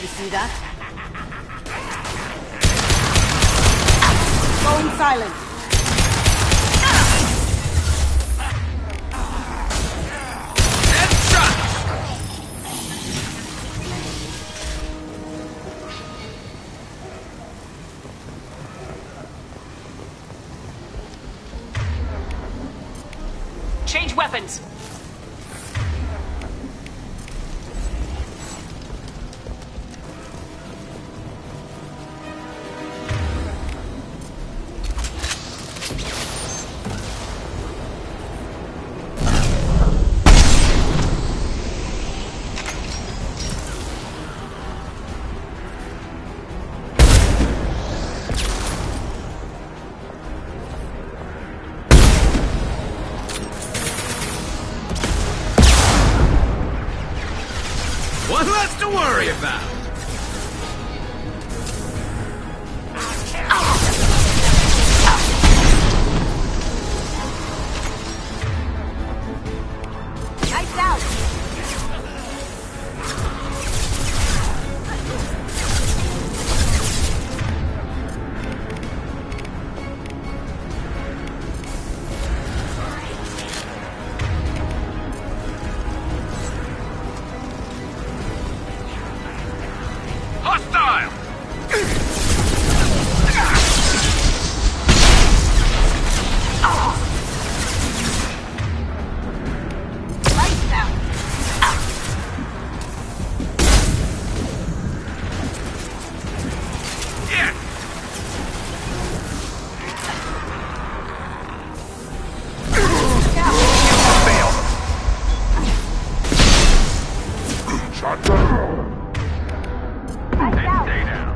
You see that? Phone silent. Change weapons! One less to worry about. Lights out. Hostile! Lights out. Yes! Shot down. Stay down.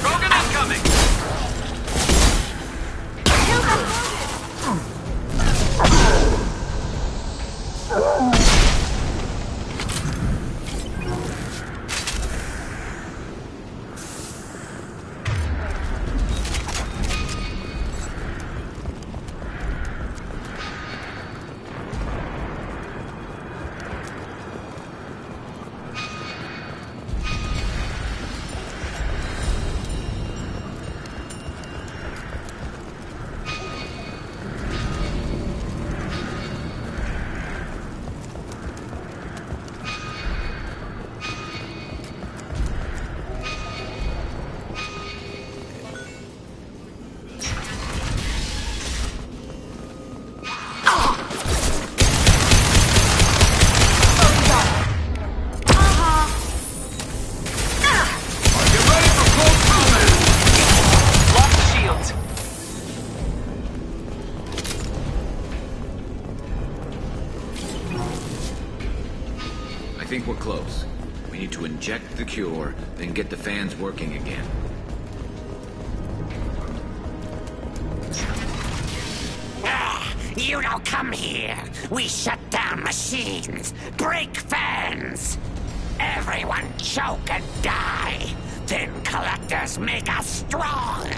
Krogan incoming! I think we're close. We need to inject the cure, then get the fans working again. You don't come here. We shut down machines, break fans. Everyone choke and die. Then collectors make us strong.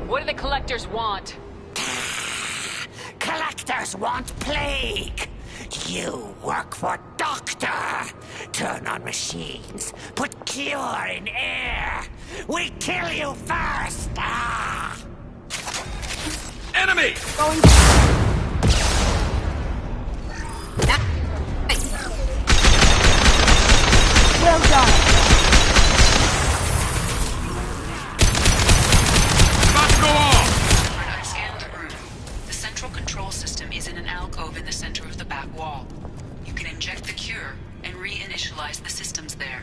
What do the collectors want? Collectors want plague. You work for Doctor. Turn on machines. Put cure in air. We kill you first. Enemy! Well done. About to go off! I've scanned the room. The central control system is in an alcove in the center of the back wall. You can inject the cure and reinitialize the systems there.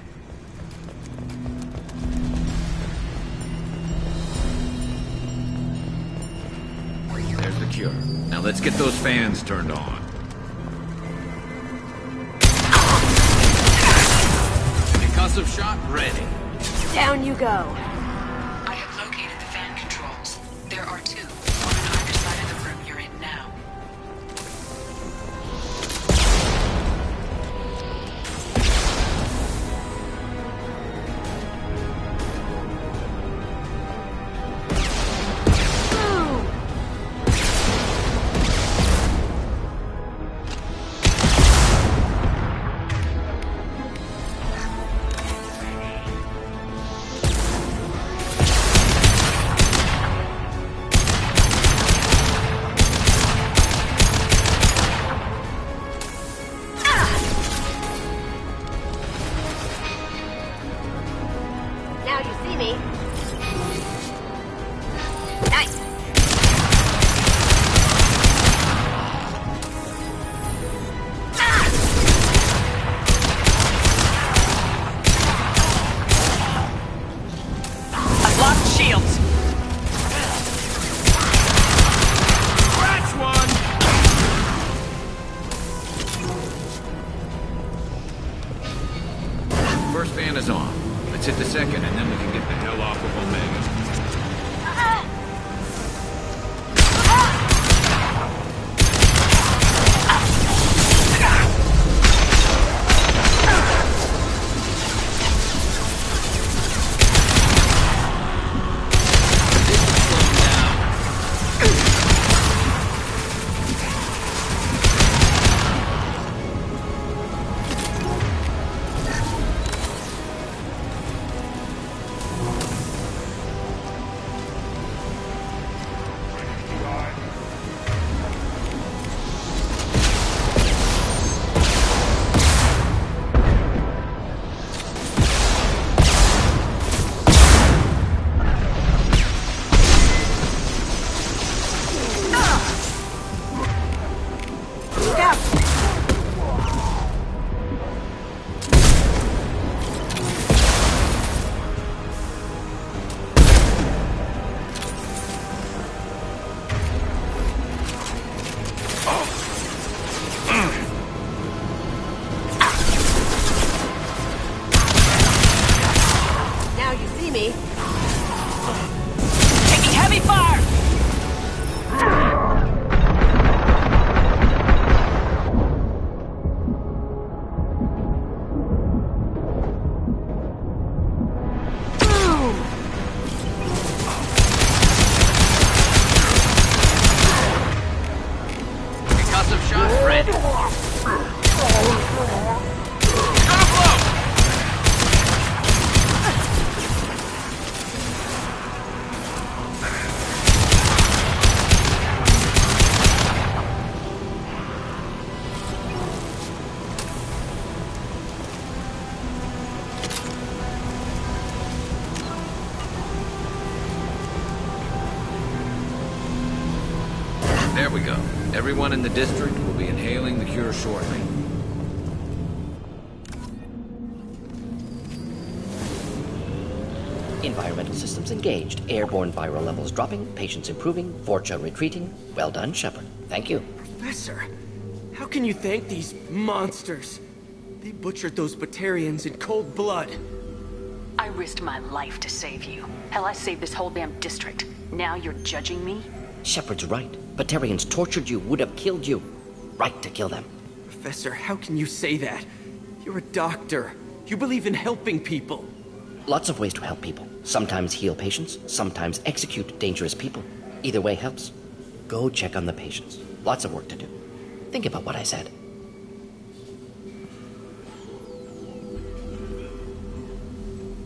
There's the cure. Now let's get those fans turned on. Concussive shot ready. Down you go. I have located the fan controls. There are two, one on either side of the room you're in now. Now you see me. Nice. I've locked shields. Scratch one! First fan is on. Let's hit the second, and then we can get the hell off of Omega. Now you see me. Taking heavy fire. Concussive shot ready. Gonna blow! There we go. Everyone in the district will be inhaling the cure shortly. In environmental systems engaged. Airborne viral levels dropping, patients improving, Vorcha retreating. Well done, Shepard. Thank you. Professor, how can you thank these monsters? They butchered those Batarians in cold blood. I risked my life to save you. Hell, I saved this whole damn district. Now you're judging me? Shepard's right. Batarians tortured you, would have killed you. Right to kill them. Professor, how can you say that? You're a doctor. You believe in helping people. Lots of ways to help people. Sometimes heal patients, sometimes execute dangerous people. Either way helps. Go check on the patients. Lots of work to do. Think about what I said.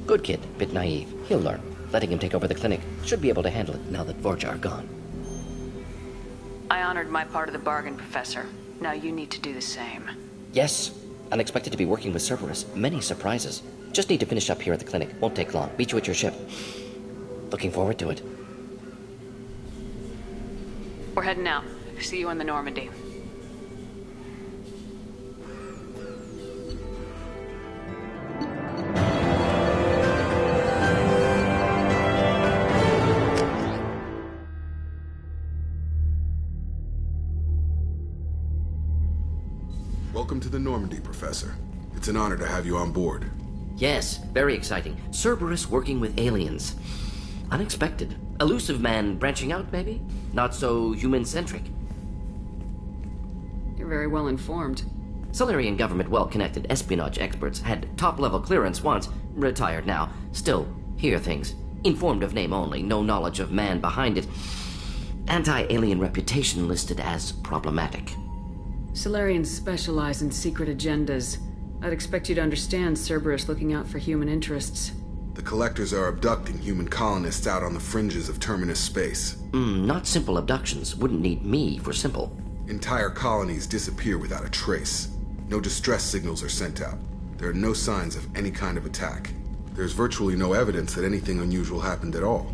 Good kid, bit naive. He'll learn. Letting him take over the clinic. Should be able to handle it now that Vorcha are gone. I honored my part of the bargain, Professor. Now you need to do the same. Yes. Unexpected to be working with Cerberus. Many surprises. Just need to finish up here at the clinic. Won't take long. Meet you at your ship. Looking forward to it. We're heading out. See you in the Normandy. Welcome to the Normandy, Professor. It's an honor to have you on board. Yes, very exciting. Cerberus working with aliens. Unexpected. Elusive man branching out, maybe? Not so human-centric. You're very well informed. Solarian government well-connected espionage experts had top-level clearance once, retired now. Still, hear things. Informed of name only, no knowledge of man behind it. Anti-alien reputation listed as problematic. Solarians specialize in secret agendas. I'd expect you to understand Cerberus looking out for human interests. The Collectors are abducting human colonists out on the fringes of Terminus space. Not simple abductions. Wouldn't need me for simple. Entire colonies disappear without a trace. No distress signals are sent out. There are no signs of any kind of attack. There's virtually no evidence that anything unusual happened at all.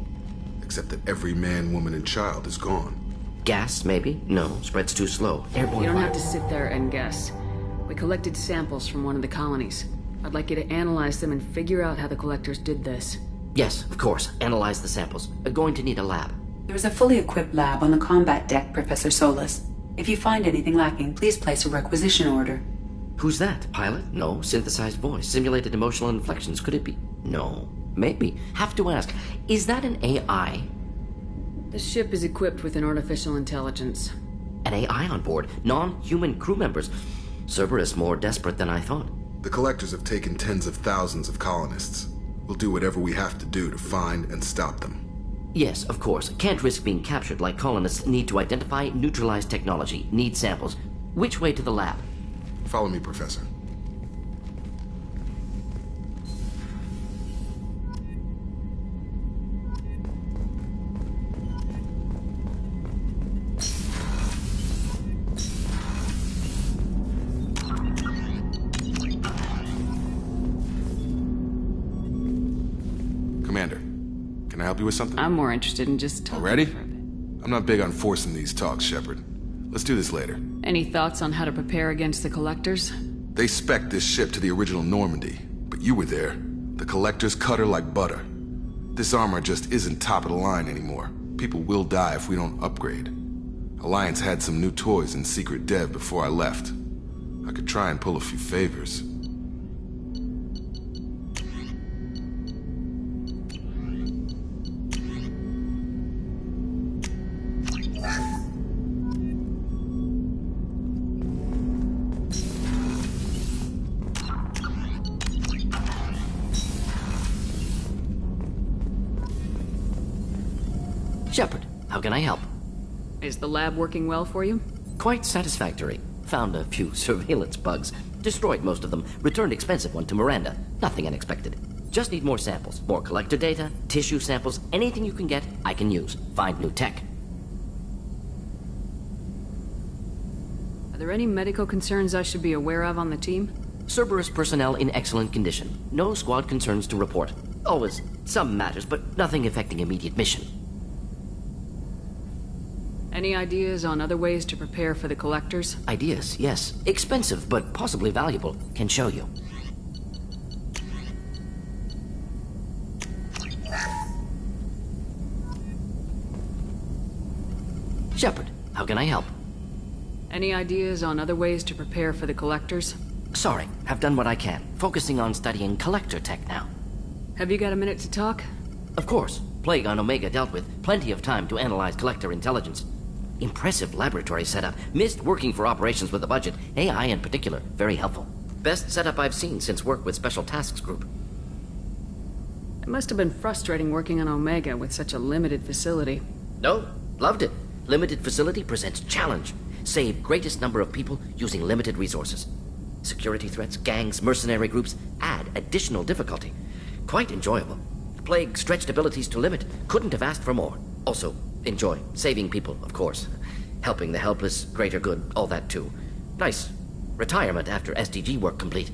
Except that every man, woman, and child is gone. Gas, maybe? No, spreads too slow. Airborne. You don't have to sit there and guess. We collected samples from one of the colonies. I'd like you to analyze them and figure out how the Collectors did this. Yes, of course. Analyze the samples. Going to need a lab. There is a fully equipped lab on the combat deck, Professor Solus. If you find anything lacking, please place a requisition order. Who's that? Pilot? No. Synthesized voice. Simulated emotional inflections. Could it be? No. Maybe. Have to ask. Is that an AI? The ship is equipped with an artificial intelligence. An AI on board? Non-human crew members? Cerberus more desperate than I thought. The Collectors have taken tens of thousands of colonists. We'll do whatever we have to do to find and stop them. Yes, of course. Can't risk being captured like colonists need to identify, neutralize technology, need samples. Which way to the lab? Follow me, Professor. Commander, can I help you with something? I'm more interested in just talking. Already? I'm not big on forcing these talks, Shepard. Let's do this later. Any thoughts on how to prepare against the Collectors? They spec'd this ship to the original Normandy, but you were there. The Collectors cut her like butter. This armor just isn't top of the line anymore. People will die if we don't upgrade. Alliance had some new toys in secret dev before I left. I could try and pull a few favors. Shepard, how can I help? Is the lab working well for you? Quite satisfactory. Found a few surveillance bugs. Destroyed most of them. Returned expensive one to Miranda. Nothing unexpected. Just need more samples. More collector data, tissue samples, anything you can get, I can use. Find new tech. Are there any medical concerns I should be aware of on the team? Cerberus personnel in excellent condition. No squad concerns to report. Always some matters, but nothing affecting immediate mission. Any ideas on other ways to prepare for the Collectors? Ideas, yes. Expensive, but possibly valuable. Can show you. Shepard, how can I help? Any ideas on other ways to prepare for the Collectors? Sorry, have done what I can. Focusing on studying Collector tech now. Have you got a minute to talk? Of course. Plague on Omega dealt with. Plenty of time to analyze Collector intelligence. Impressive laboratory setup. Missed working for operations with a budget. AI in particular. Very helpful. Best setup I've seen since work with Special Tasks Group. It must have been frustrating working on Omega with such a limited facility. No, loved it. Limited facility presents challenge. Save greatest number of people using limited resources. Security threats, gangs, mercenary groups add additional difficulty. Quite enjoyable. Plague stretched abilities to limit. Couldn't have asked for more. Also, enjoy. Saving people, of course. Helping the helpless, greater good, all that too. Nice. Retirement after SDG work complete.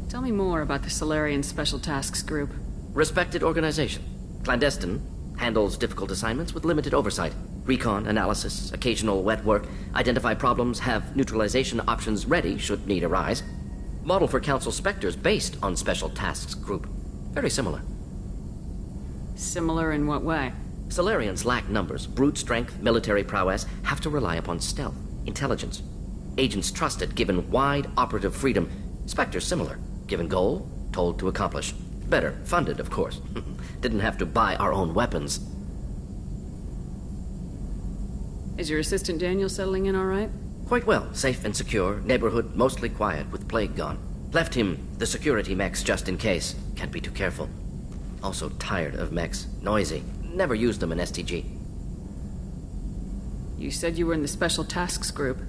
Tell me more about the Solarian Special Tasks Group. Respected organization. Clandestine. Handles difficult assignments with limited oversight. Recon, analysis, occasional wet work. Identify problems, have neutralization options ready should need arise. Model for Council Spectres based on Special Tasks Group. Very similar. Similar in what way? Solarians lack numbers, brute strength, military prowess, have to rely upon stealth, intelligence. Agents trusted, given wide operative freedom. Spectres similar, given goal, told to accomplish. Better, funded, of course. Didn't have to buy our own weapons. Is your assistant Daniel settling in all right? Quite well, safe and secure, neighborhood mostly quiet with Plague gone. Left him the security mechs just in case. Can't be too careful. Also tired of mechs. Noisy. Never used them in STG. You said you were in the Special Tasks Group.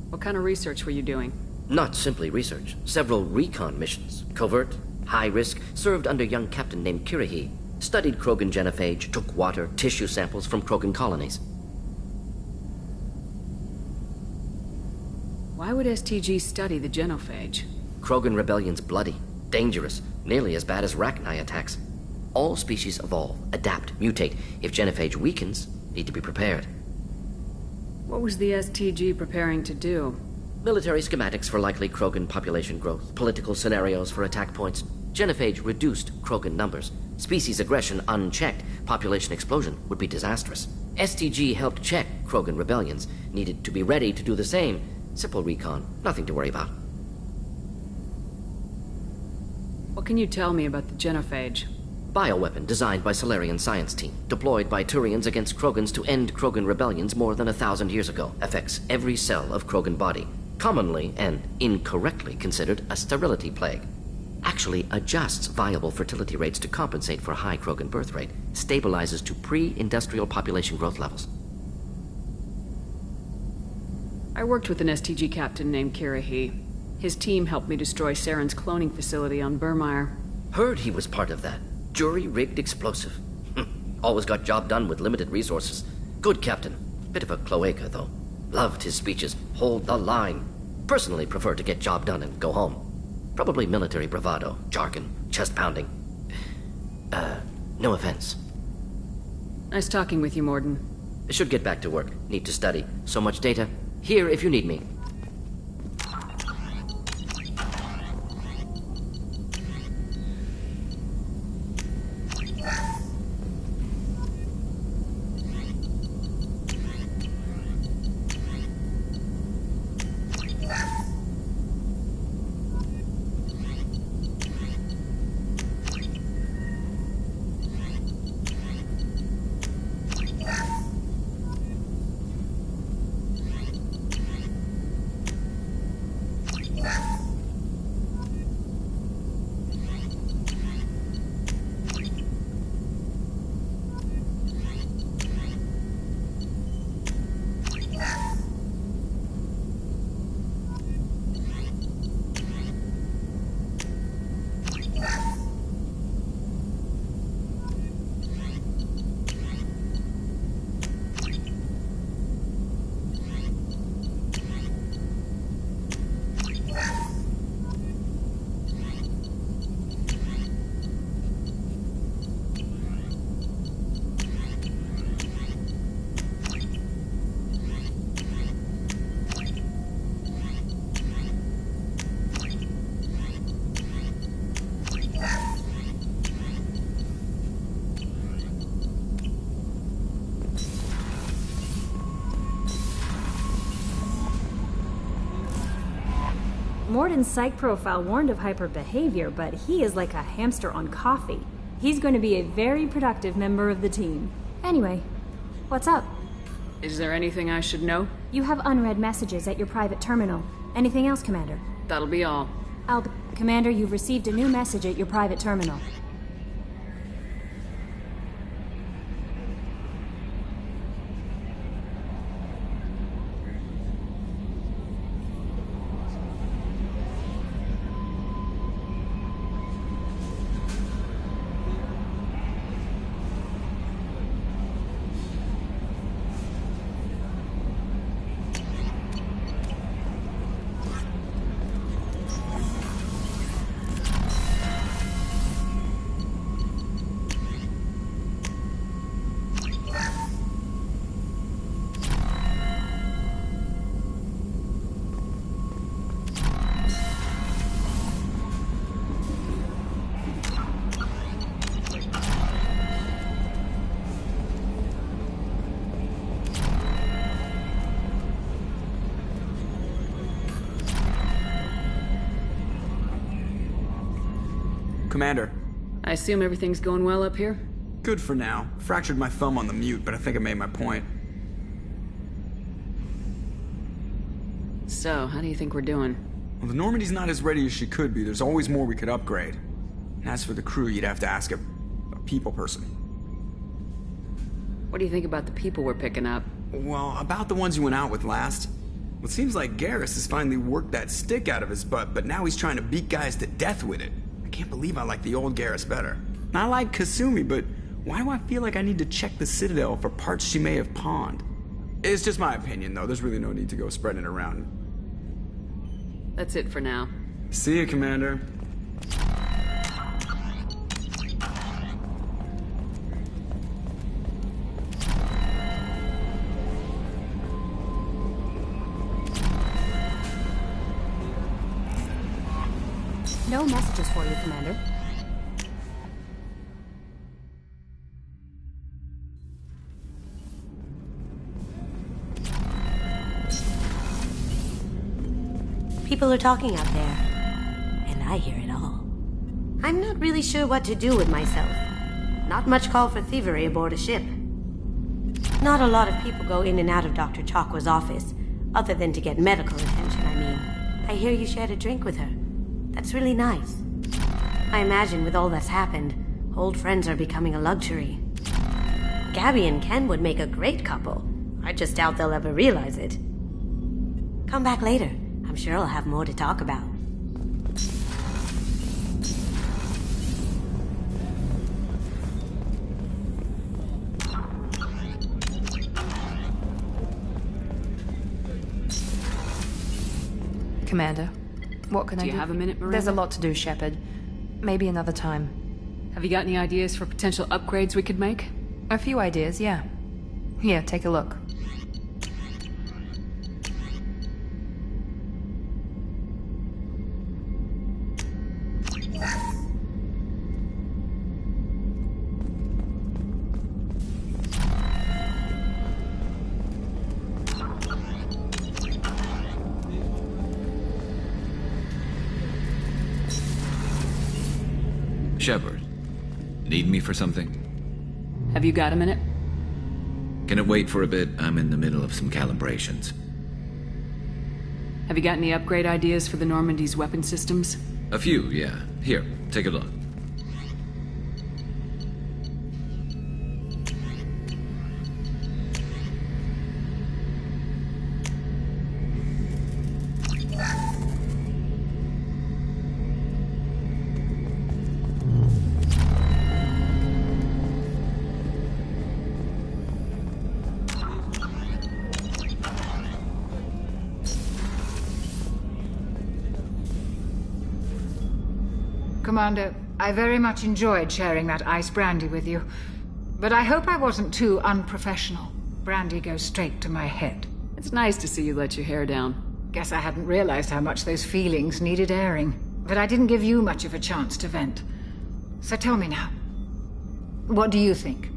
What kind of research were you doing? Not simply research. Several recon missions. Covert, high risk, served under young captain named Kirahi. Studied Krogan genophage, took water, tissue samples from Krogan colonies. Why would STG study the genophage? Krogan rebellion's bloody, dangerous, nearly as bad as Rachni attacks. All species evolve, adapt, mutate. If genophage weakens, need to be prepared. What was the STG preparing to do? Military schematics for likely Krogan population growth, political scenarios for attack points. Genophage reduced Krogan numbers. Species aggression unchecked, population explosion would be disastrous. STG helped check Krogan rebellions, needed to be ready to do the same. Simple recon, nothing to worry about. What can you tell me about the genophage? Bioweapon designed by Solarian science team, deployed by Turians against Krogans to end Krogan rebellions more than 1,000 years ago. Affects every cell of Krogan body. Commonly and incorrectly considered a sterility plague. Actually adjusts viable fertility rates to compensate for a high Krogan birth rate. Stabilizes to pre-industrial population growth levels. I worked with an STG captain named Kirahi. His team helped me destroy Saren's cloning facility on Burmire. Heard he was part of that. Jury-rigged explosive. Always got job done with limited resources. Good captain. Bit of a cloaca, though. Loved his speeches. Hold the line. Personally prefer to get job done and go home. Probably military bravado, jargon, chest-pounding. No offense. Nice talking with you, Mordin. Should get back to work. Need to study. So much data. Here if you need me. Mordin's psych profile warned of hyper behavior, but he is like a hamster on coffee. He's going to be a very productive member of the team. Anyway, what's up? Is there anything I should know? You have unread messages at your private terminal. Anything else, Commander? That'll be all. Commander, you've received a new message at your private terminal. Commander. I assume everything's going well up here? Good for now. Fractured my thumb on the mute, but I think I made my point. So, how do you think we're doing? Well, the Normandy's not as ready as she could be. There's always more we could upgrade. And as for the crew, you'd have to ask a people person. What do you think about the people we're picking up? Well, about the ones you went out with last. Well, it seems like Garrus has finally worked that stick out of his butt, but now he's trying to beat guys to death with it. I can't believe I like the old Garrus better. I like Kasumi, but why do I feel like I need to check the Citadel for parts she may have pawned? It's just my opinion, though. There's really no need to go spreading it around. That's it for now. See you, Commander. No messages for you, Commander. People are talking out there, and I hear it all. I'm not really sure what to do with myself. Not much call for thievery aboard a ship. Not a lot of people go in and out of Dr. Chakwa's office, other than to get medical attention, I mean. I hear you shared a drink with her. That's really nice. I imagine with all that's happened, old friends are becoming a luxury. Gabby and Ken would make a great couple. I just doubt they'll ever realize it. Come back later. I'm sure I'll have more to talk about. Commander, what can I do? Do you have a minute, Miranda? There's a lot to do, Shepard. Maybe another time. Have you got any ideas for potential upgrades we could make? A few ideas, yeah. Here, take a look. Shepard, need me for something? Have you got a minute? Can it wait for a bit? I'm in the middle of some calibrations. Have you got any upgrade ideas for the Normandy's weapon systems? A few, yeah. Here, take a look. Commander, I very much enjoyed sharing that ice brandy with you. But I hope I wasn't too unprofessional. Brandy goes straight to my head. It's nice to see you let your hair down. Guess I hadn't realized how much those feelings needed airing. But I didn't give you much of a chance to vent. So tell me now, what do you think?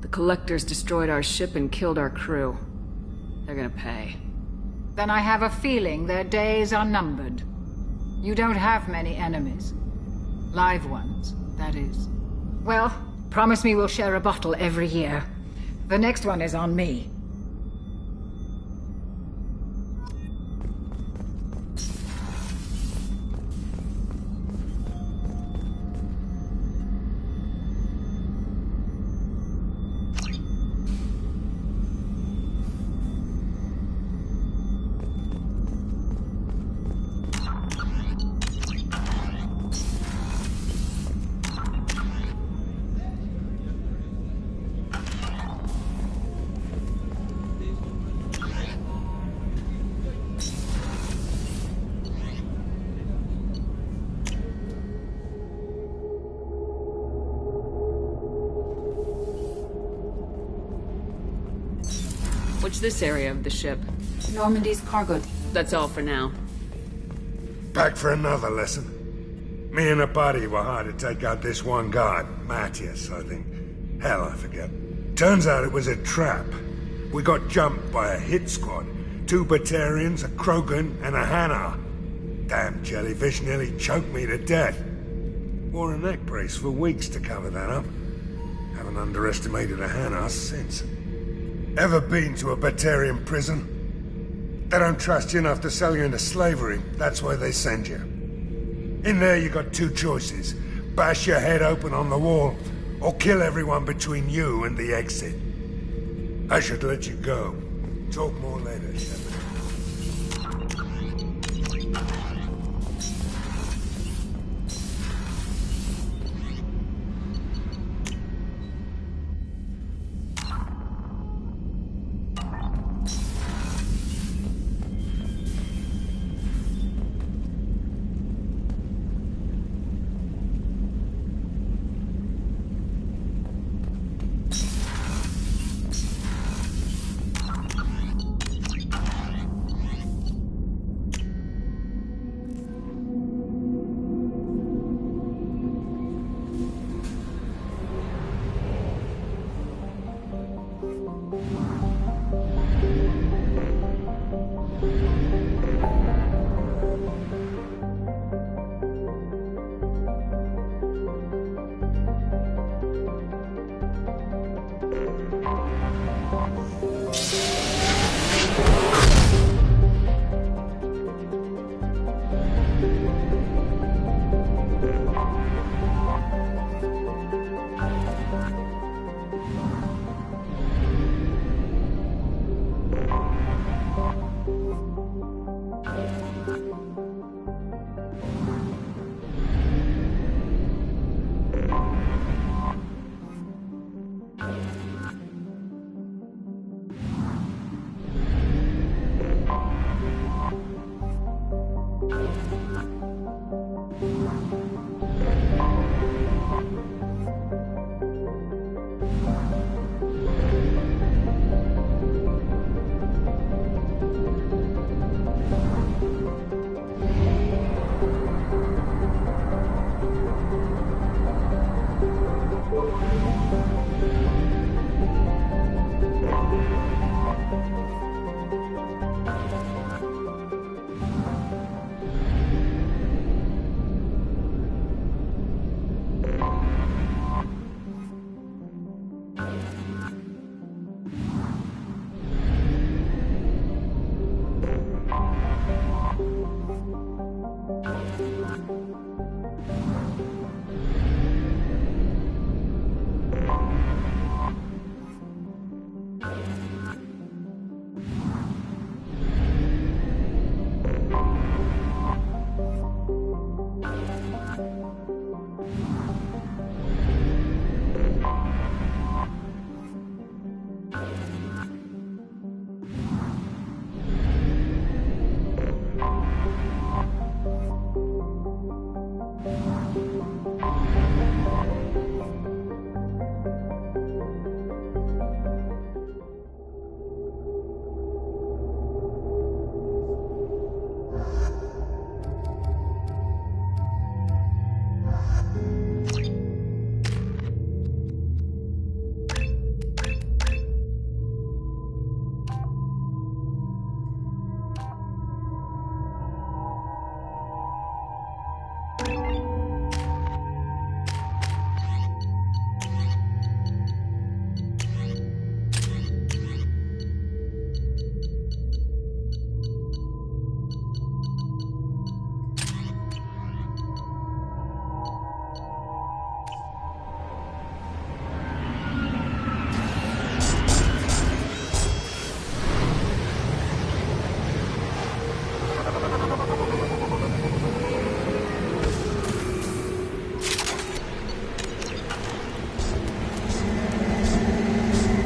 The Collectors destroyed our ship and killed our crew. They're gonna pay. then I have a feeling their days are numbered. You don't have many enemies. Live ones, that is. Well, promise me we'll share a bottle every year. The next one is on me. What's this area of the ship? Normandy's cargo. That's all for now. Back for another lesson. Me and a buddy were hired to take out this one guard, Matthias, I think. Hell, I forget. Turns out it was a trap. We got jumped by a hit squad. 2 Batarians, a Krogan, and a Hanar. Damn jellyfish nearly choked me to death. Wore a neck brace for weeks to cover that up. Haven't underestimated a Hanar since. Ever been to a Batarian prison? They don't trust you enough to sell you into slavery. That's why they send you. In there you got 2 choices. Bash your head open on the wall, or kill everyone between you and the exit. I should let you go. Talk more later, Shepard.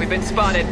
We've been spotted.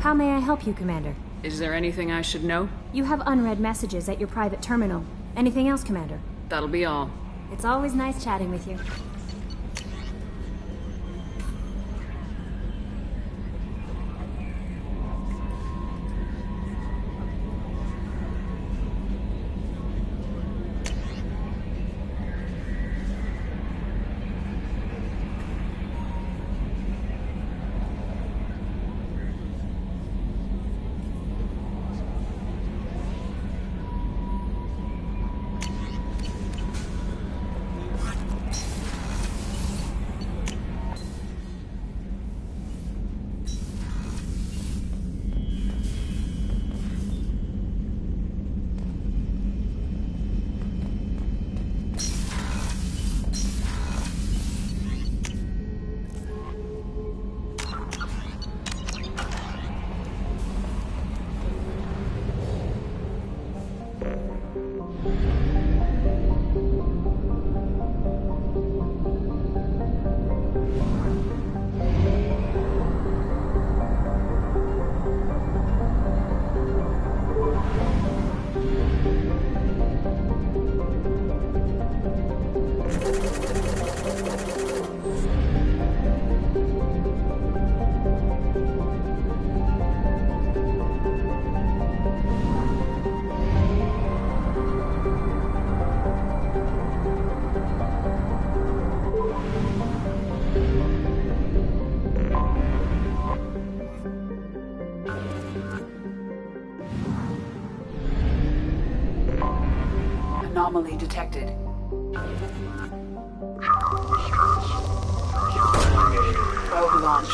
How may I help you, Commander? Is there anything I should know? You have unread messages at your private terminal. Anything else, Commander? That'll be all. It's always nice chatting with you. Anomaly detected. Probe launched.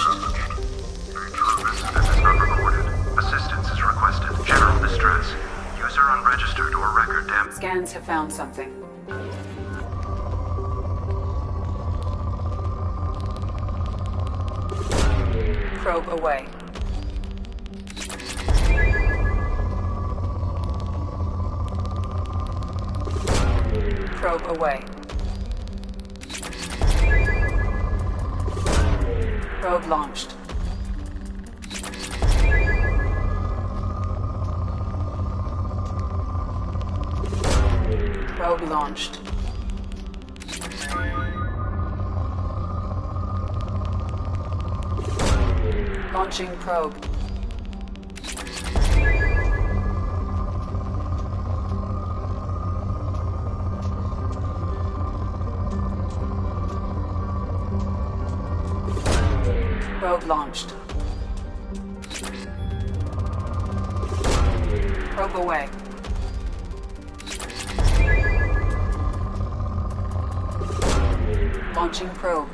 Participant is not recorded. Assistance is requested. General distress. User unregistered or record damage. Scans have found something. Probe away. Probe away. Probe launched. Probe launched. Launching probe. Probe launched. Probe away. Launching probe.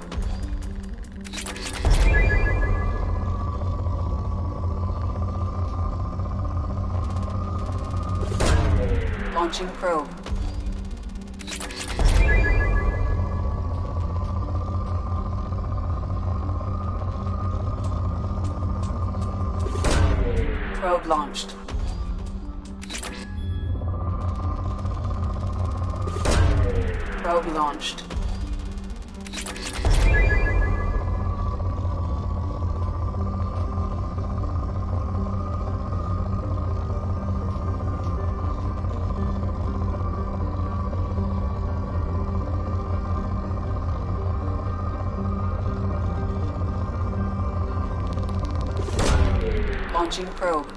Launching probe. Probe launched. Probe launched. Launching probe.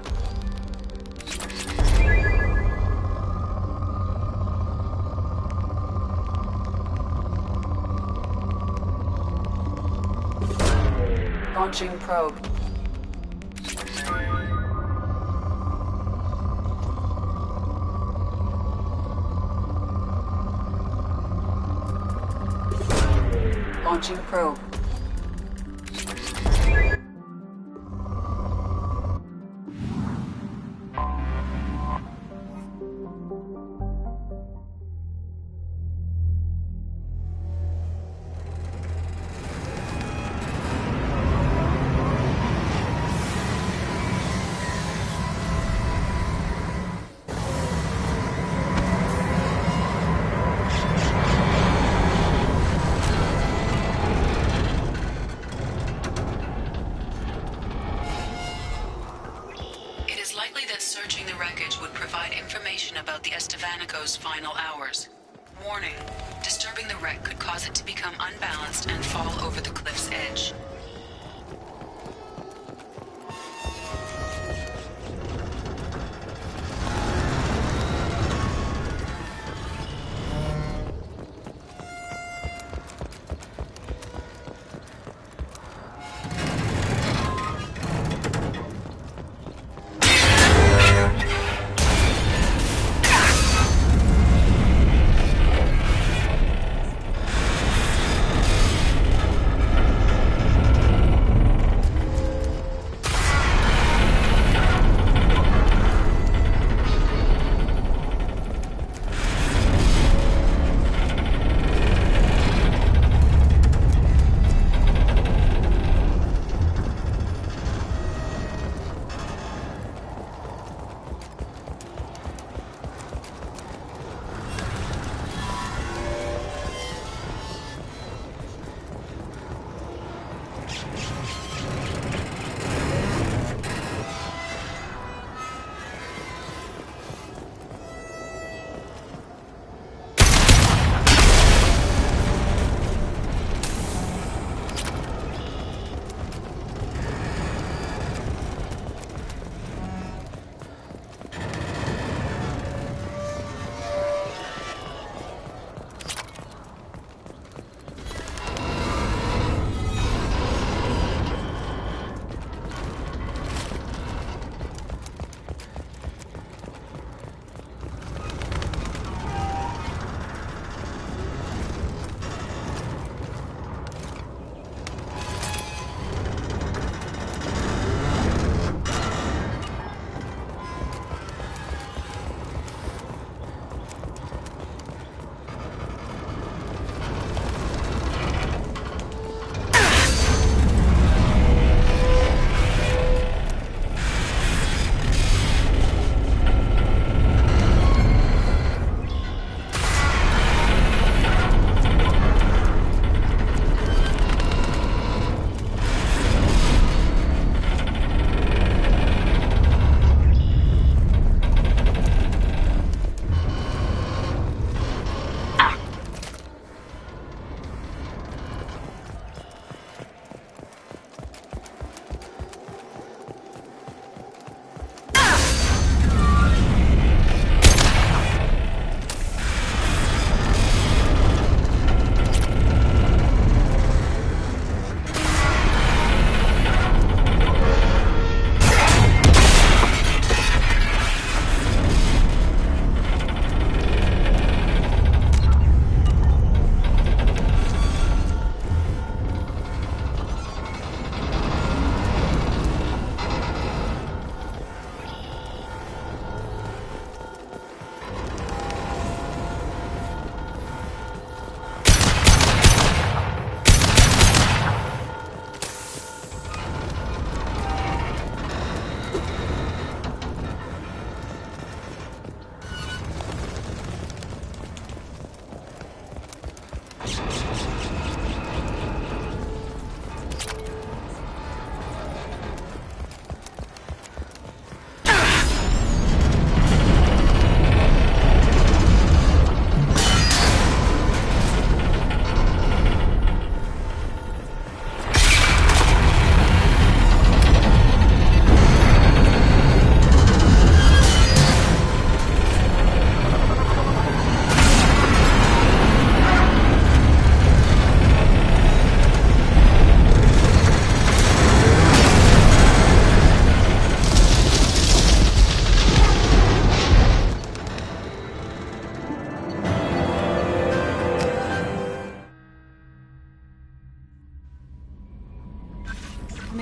Launching probe. Launching probe. Final hours. Warning, disturbing the wreck could cause it to become unbalanced and fall over the cliff's edge.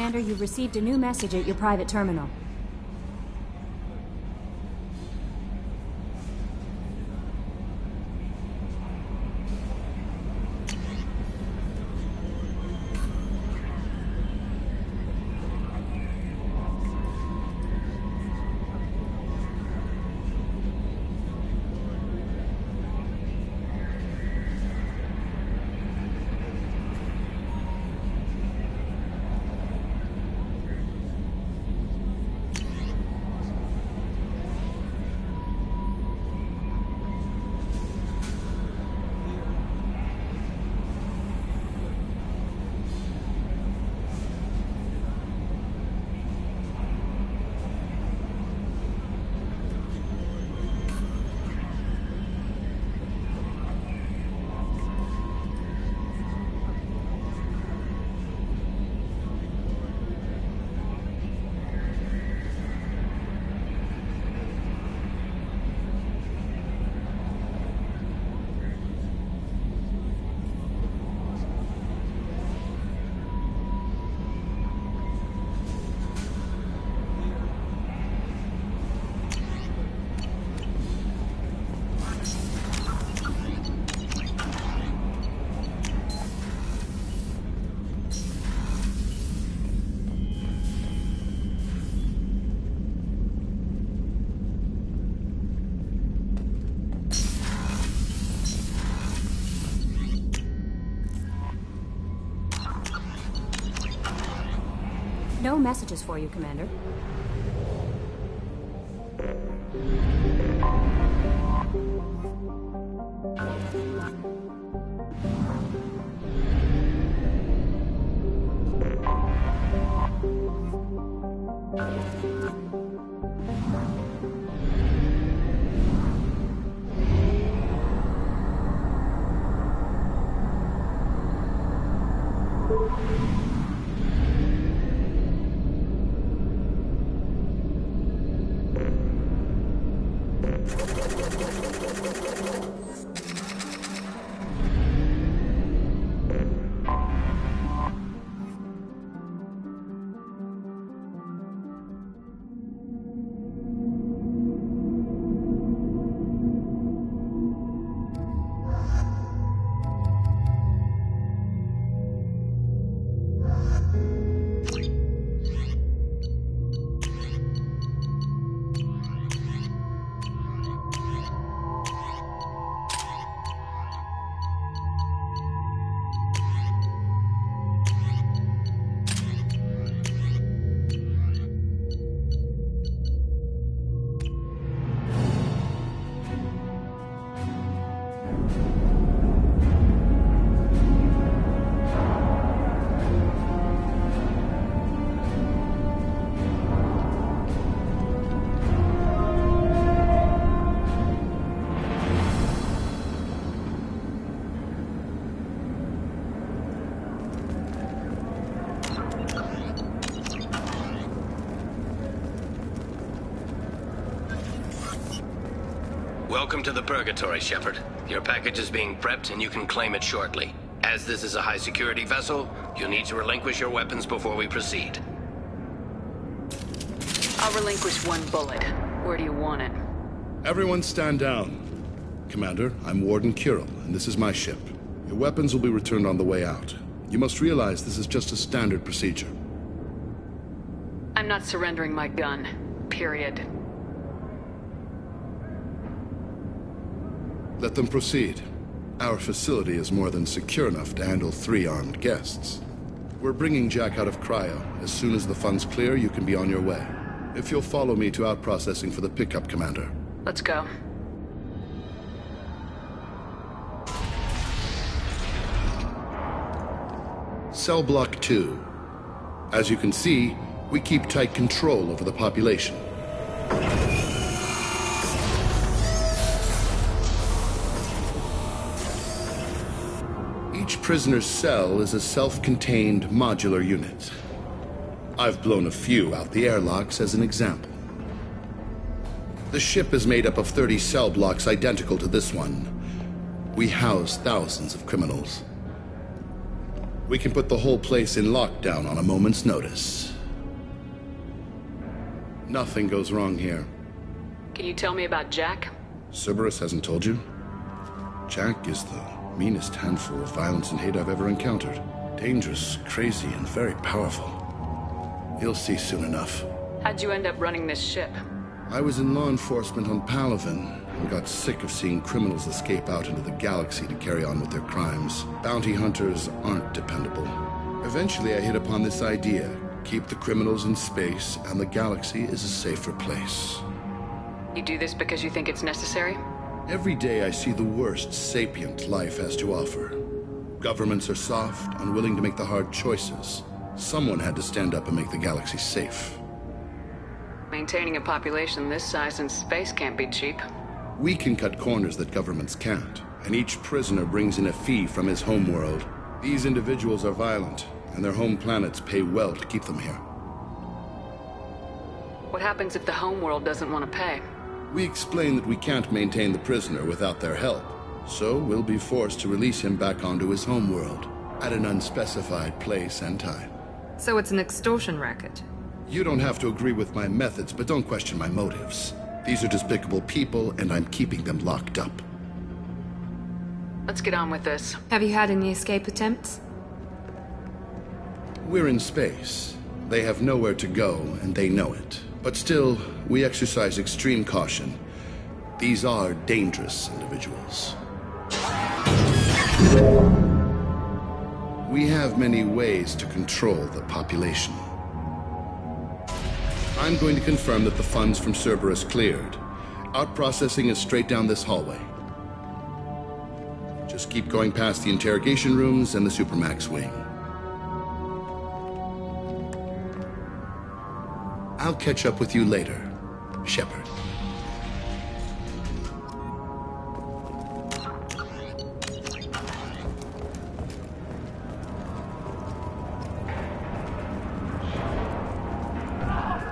Commander, you received a new message at your private terminal. No messages for you, Commander. Welcome to the Purgatory, Shepard. Your package is being prepped and you can claim it shortly. As this is a high-security vessel, you'll need to relinquish your weapons before we proceed. I'll relinquish one bullet. Where do you want it? Everyone stand down. Commander, I'm Warden Kirill, and this is my ship. Your weapons will be returned on the way out. You must realize this is just a standard procedure. I'm not surrendering my gun. Period. Let them proceed. Our facility is more than secure enough to handle 3 armed guests. We're bringing Jack out of cryo. As soon as the funds clear, you can be on your way. If you'll follow me to out-processing for the pickup, Commander. Let's go. Cell Block 2. As you can see, we keep tight control over the population. Each prisoner's cell is a self-contained modular unit. I've blown a few out the airlocks as an example. The ship is made up of 30 cell blocks identical to this one. We house thousands of criminals. We can put the whole place in lockdown on a moment's notice. Nothing goes wrong here. Can you tell me about Jack? Cerberus hasn't told you? Jack is the meanest handful of violence and hate I've ever encountered. Dangerous, crazy, and very powerful. You'll see soon enough. How'd you end up running this ship? I was in law enforcement on Palaven and got sick of seeing criminals escape out into the galaxy to carry on with their crimes. Bounty hunters aren't dependable. Eventually I hit upon this idea. Keep the criminals in space and the galaxy is a safer place. You do this because you think it's necessary? Every day I see the worst sapient life has to offer. Governments are soft, unwilling to make the hard choices. Someone had to stand up and make the galaxy safe. Maintaining a population this size in space can't be cheap. We can cut corners that governments can't, and each prisoner brings in a fee from his home world. These individuals are violent, and their home planets pay well to keep them here. What happens if the home world doesn't want to pay? We explain that we can't maintain the prisoner without their help, so we'll be forced to release him back onto his home world, at an unspecified place and time. So it's an extortion racket. You don't have to agree with my methods, but don't question my motives. These are despicable people, and I'm keeping them locked up. Let's get on with this. Have you had any escape attempts? We're in space. They have nowhere to go, and they know it. But still, we exercise extreme caution. These are dangerous individuals. We have many ways to control the population. I'm going to confirm that the funds from Cerberus cleared. Out-processing is straight down this hallway. Just keep going past the interrogation rooms and the Supermax wing. I'll catch up with you later, Shepard.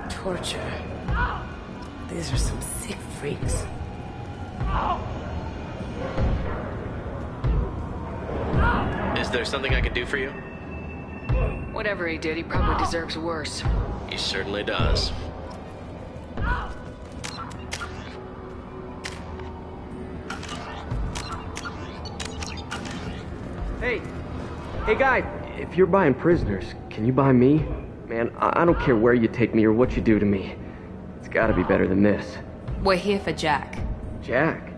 Torture. These are some sick freaks. Is there something I can do for you? Whatever he did, he probably deserves worse. He certainly does. Hey guy, if you're buying prisoners, can you buy me? Man, I don't care where you take me or what you do to me. It's gotta be better than this. We're here for Jack. Jack?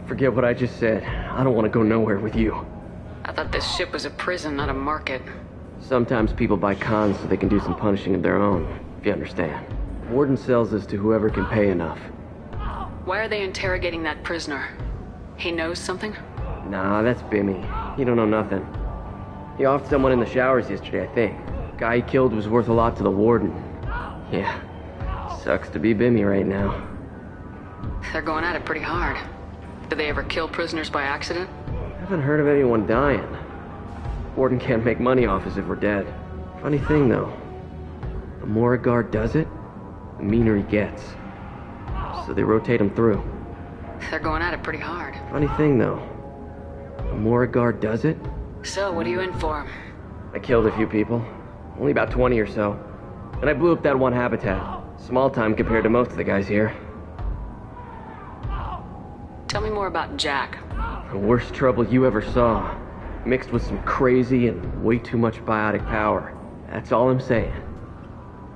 Forget what I just said. I don't want to go nowhere with you. I thought this ship was a prison, not a market. Sometimes people buy cons so they can do some punishing of their own, if you understand. Mordin sells this to whoever can pay enough. Why are they interrogating that prisoner? He knows something? Nah, that's Bimmy. He don't know nothing. He offed someone in the showers yesterday, I think. Guy he killed was worth a lot to the warden. Yeah, sucks to be Bimmy right now. They're going at it pretty hard. Do they ever kill prisoners by accident? Haven't heard of anyone dying. Warden can't make money off us if we're dead. Funny thing, though. The more a guard does it, the meaner he gets. So they rotate him through. They're going at it pretty hard. Funny thing, though. The more a guard does it... So, what are you in for? I killed a few people. Only about 20 or so. And I blew up that one habitat. Small time compared to most of the guys here. Tell me more about Jack. The worst trouble you ever saw. Mixed with some crazy and way too much biotic power. That's all I'm saying.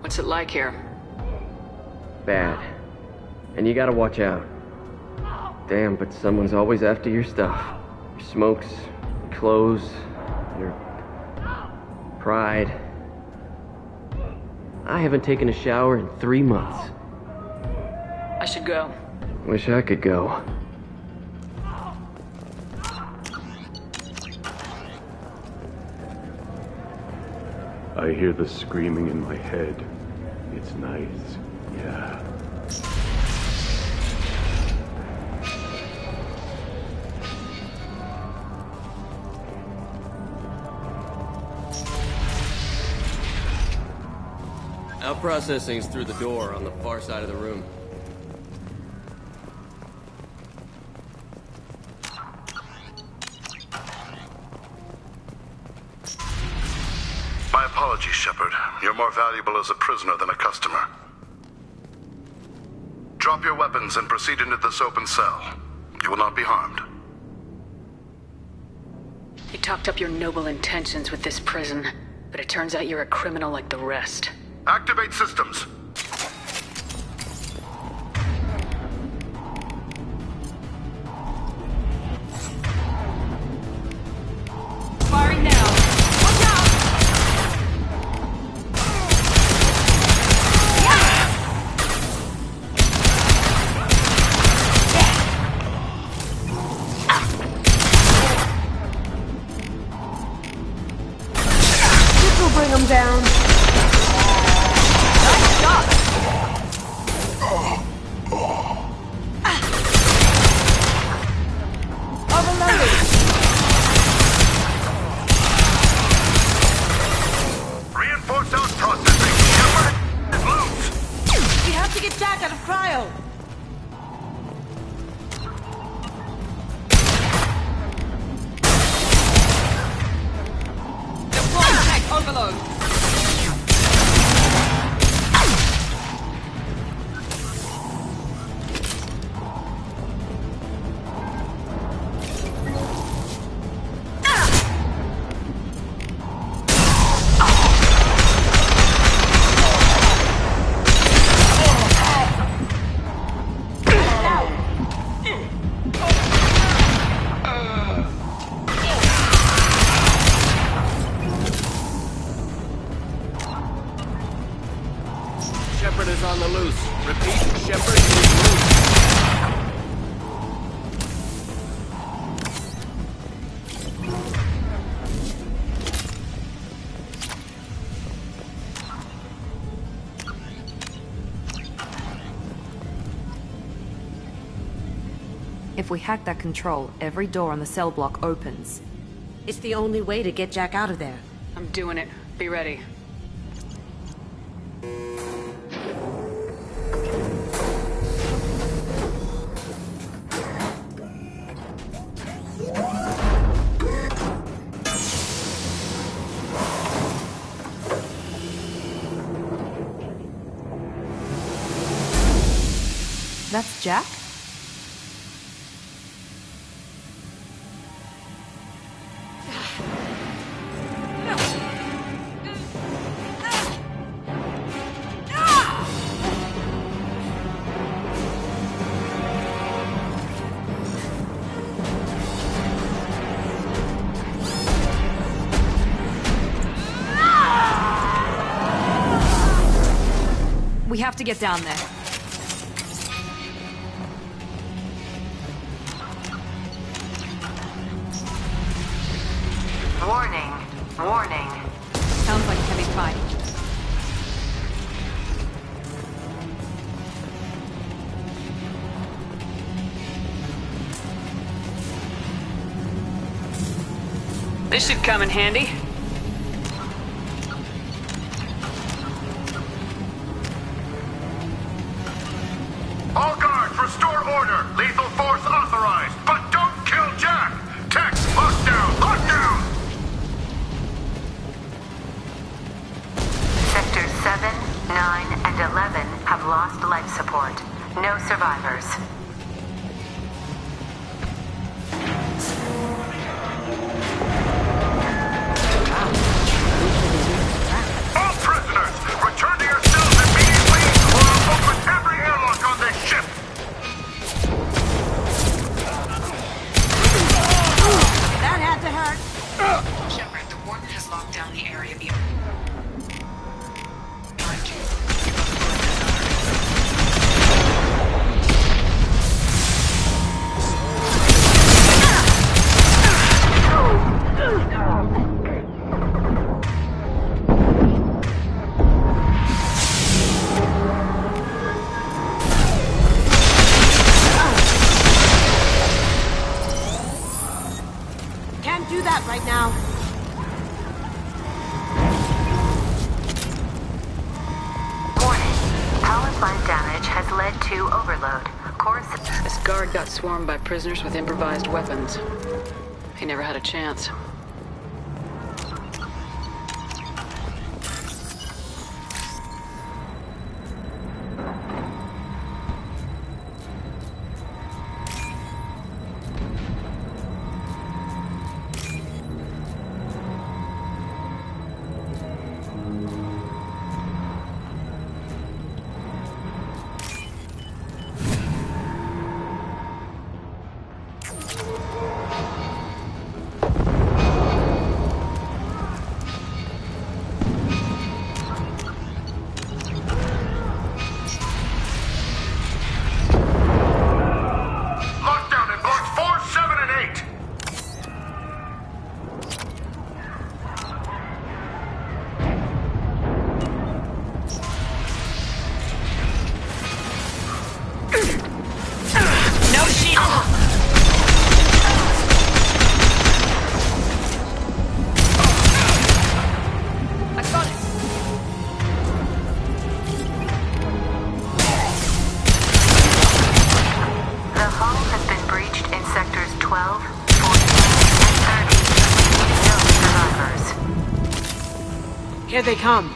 What's it like here? Bad. And you gotta watch out. Damn, but someone's always after your stuff. Your smokes, your clothes, your pride. I haven't taken a shower in 3 months. I should go. Wish I could go. I hear the screaming in my head. It's nice, yeah. Out processing's through the door on the far side of the room. apologies, Shepard. You're more valuable as a prisoner than a customer. Drop your weapons and proceed into this open cell. You will not be harmed. You talked up your noble intentions with this prison, but it turns out you're a criminal like the rest. Activate systems. Firing now! Watch out! This will bring them down. Nice shot! Overloaded. Reinforce out processing. Shepard is loose. We have to get Jack out of cryo. Deploying tech overload! Shepard is on the loose. Repeat, Shepard is loose. If we hack that control, every door on the cell block opens. It's the only way to get Jack out of there. I'm doing it. Be ready. That's Jack? We have to get down there. Warning. Warning. Sounds like heavy fight. This should come in handy. All guards, restore order. Lethal force authorized. But don't kill Jack. Tech, lockdown, lockdown. Sectors 7, 9, and 11 have lost life support. No survivors. All prisoners, return to your cells immediately, or I'll open every airlock on this ship. That had to hurt. Shepard, the warden has locked down the area beyond. Can't do that right now. Warning. Power plant damage has led to overload. Course. This guard got swarmed by prisoners with improvised weapons. He never had a chance. Here they come.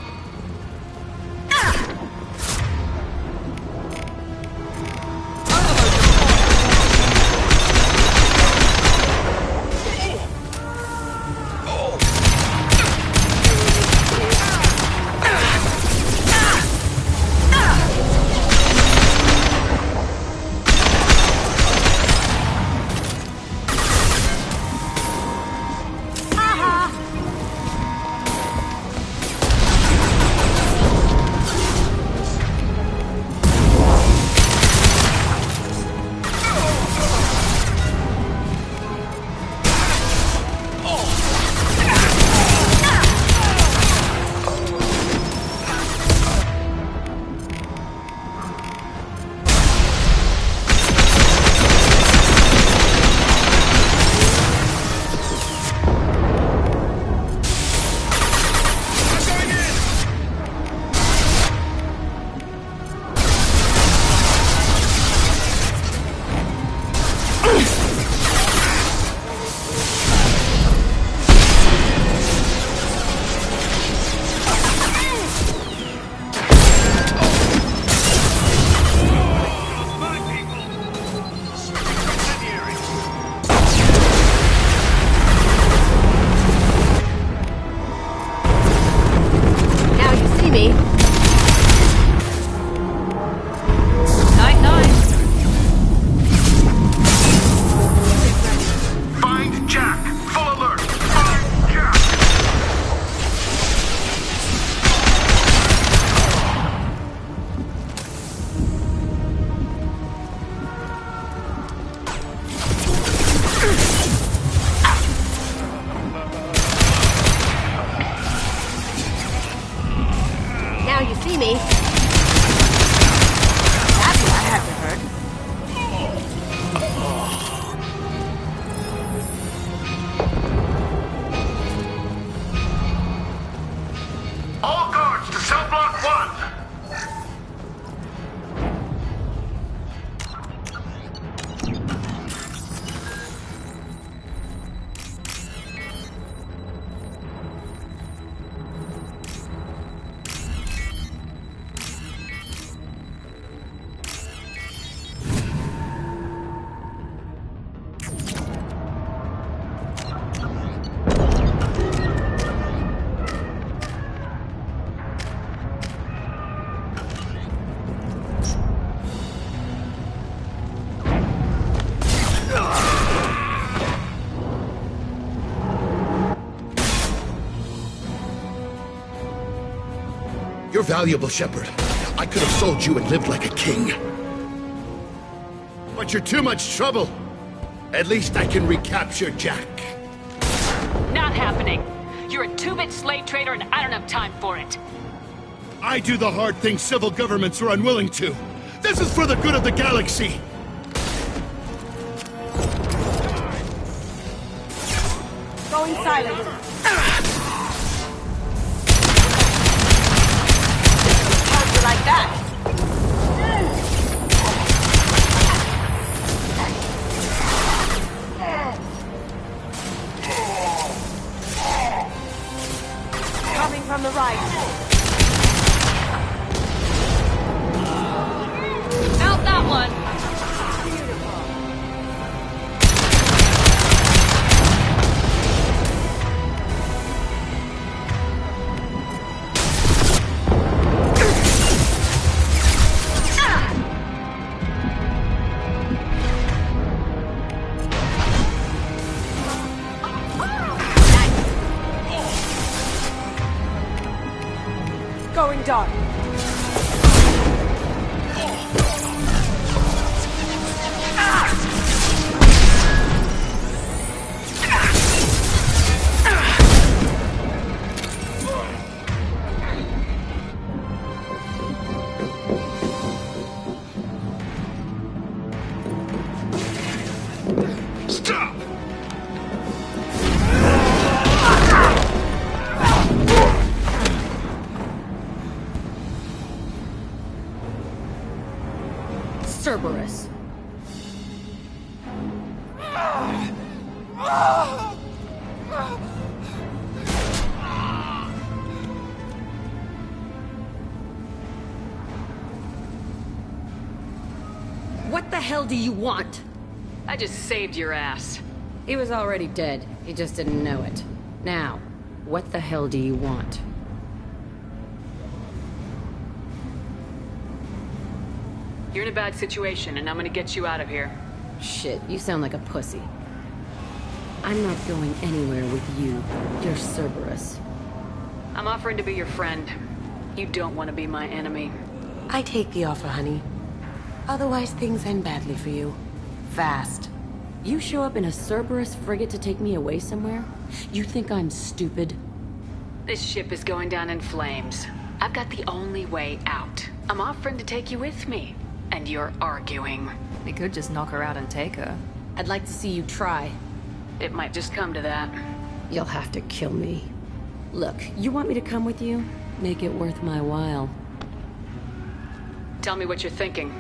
You're valuable, Shepard. I could have sold you and lived like a king. But you're too much trouble. At least I can recapture Jack. Not happening. You're a two-bit slave trader and I don't have time for it. I do the hard things civil governments are unwilling to. This is for the good of the galaxy. Going silent. How'd you like that? Coming from the right. Out that one! Going dark. Stop! Cerberus. the hell do you want? I just saved your ass. He was already dead. He just didn't know it. Now, what the hell do you want? You're in a bad situation, and I'm gonna get you out of here. Shit, you sound like a pussy. I'm not going anywhere with you. You're Cerberus. I'm offering to be your friend. You don't want to be my enemy. I take the offer, honey. Otherwise, things end badly for you. Fast. You show up in a Cerberus frigate to take me away somewhere? You think I'm stupid? This ship is going down in flames. I've got the only way out. I'm offering to take you with me. And you're arguing. We could just knock her out and take her. I'd like to see you try. It might just come to that. You'll have to kill me. Look, you want me to come with you? Make it worth my while. Tell me what you're thinking.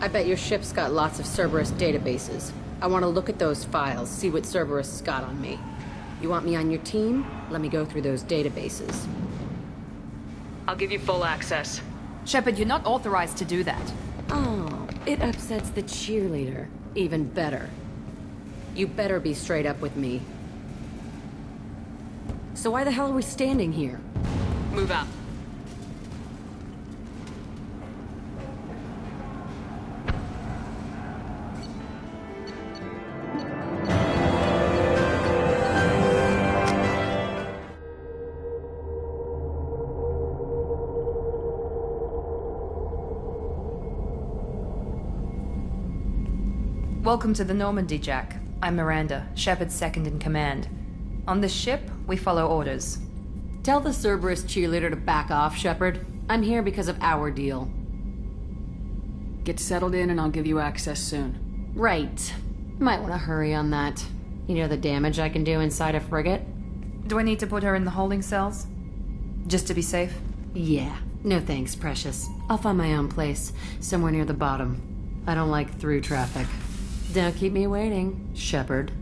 I bet your ship's got lots of Cerberus databases. I want to look at those files, see what Cerberus got on me. You want me on your team? Let me go through those databases. I'll give you full access. Shepard, you're not authorized to do that. Oh, it upsets the cheerleader. Even better. You better be straight up with me. So why the hell are we standing here? Move out. Welcome to the Normandy, Jack. I'm Miranda, Shepard's second in command. On this ship, we follow orders. Tell the Cerberus cheerleader to back off, Shepard. I'm here because of our deal. Get settled in and I'll give you access soon. Right. Might want to hurry on that. You know the damage I can do inside a frigate? Do I need to put her in the holding cells? Just to be safe? Yeah. No thanks, precious. I'll find my own place, somewhere near the bottom. I don't like through traffic. Don't keep me waiting, Shepard.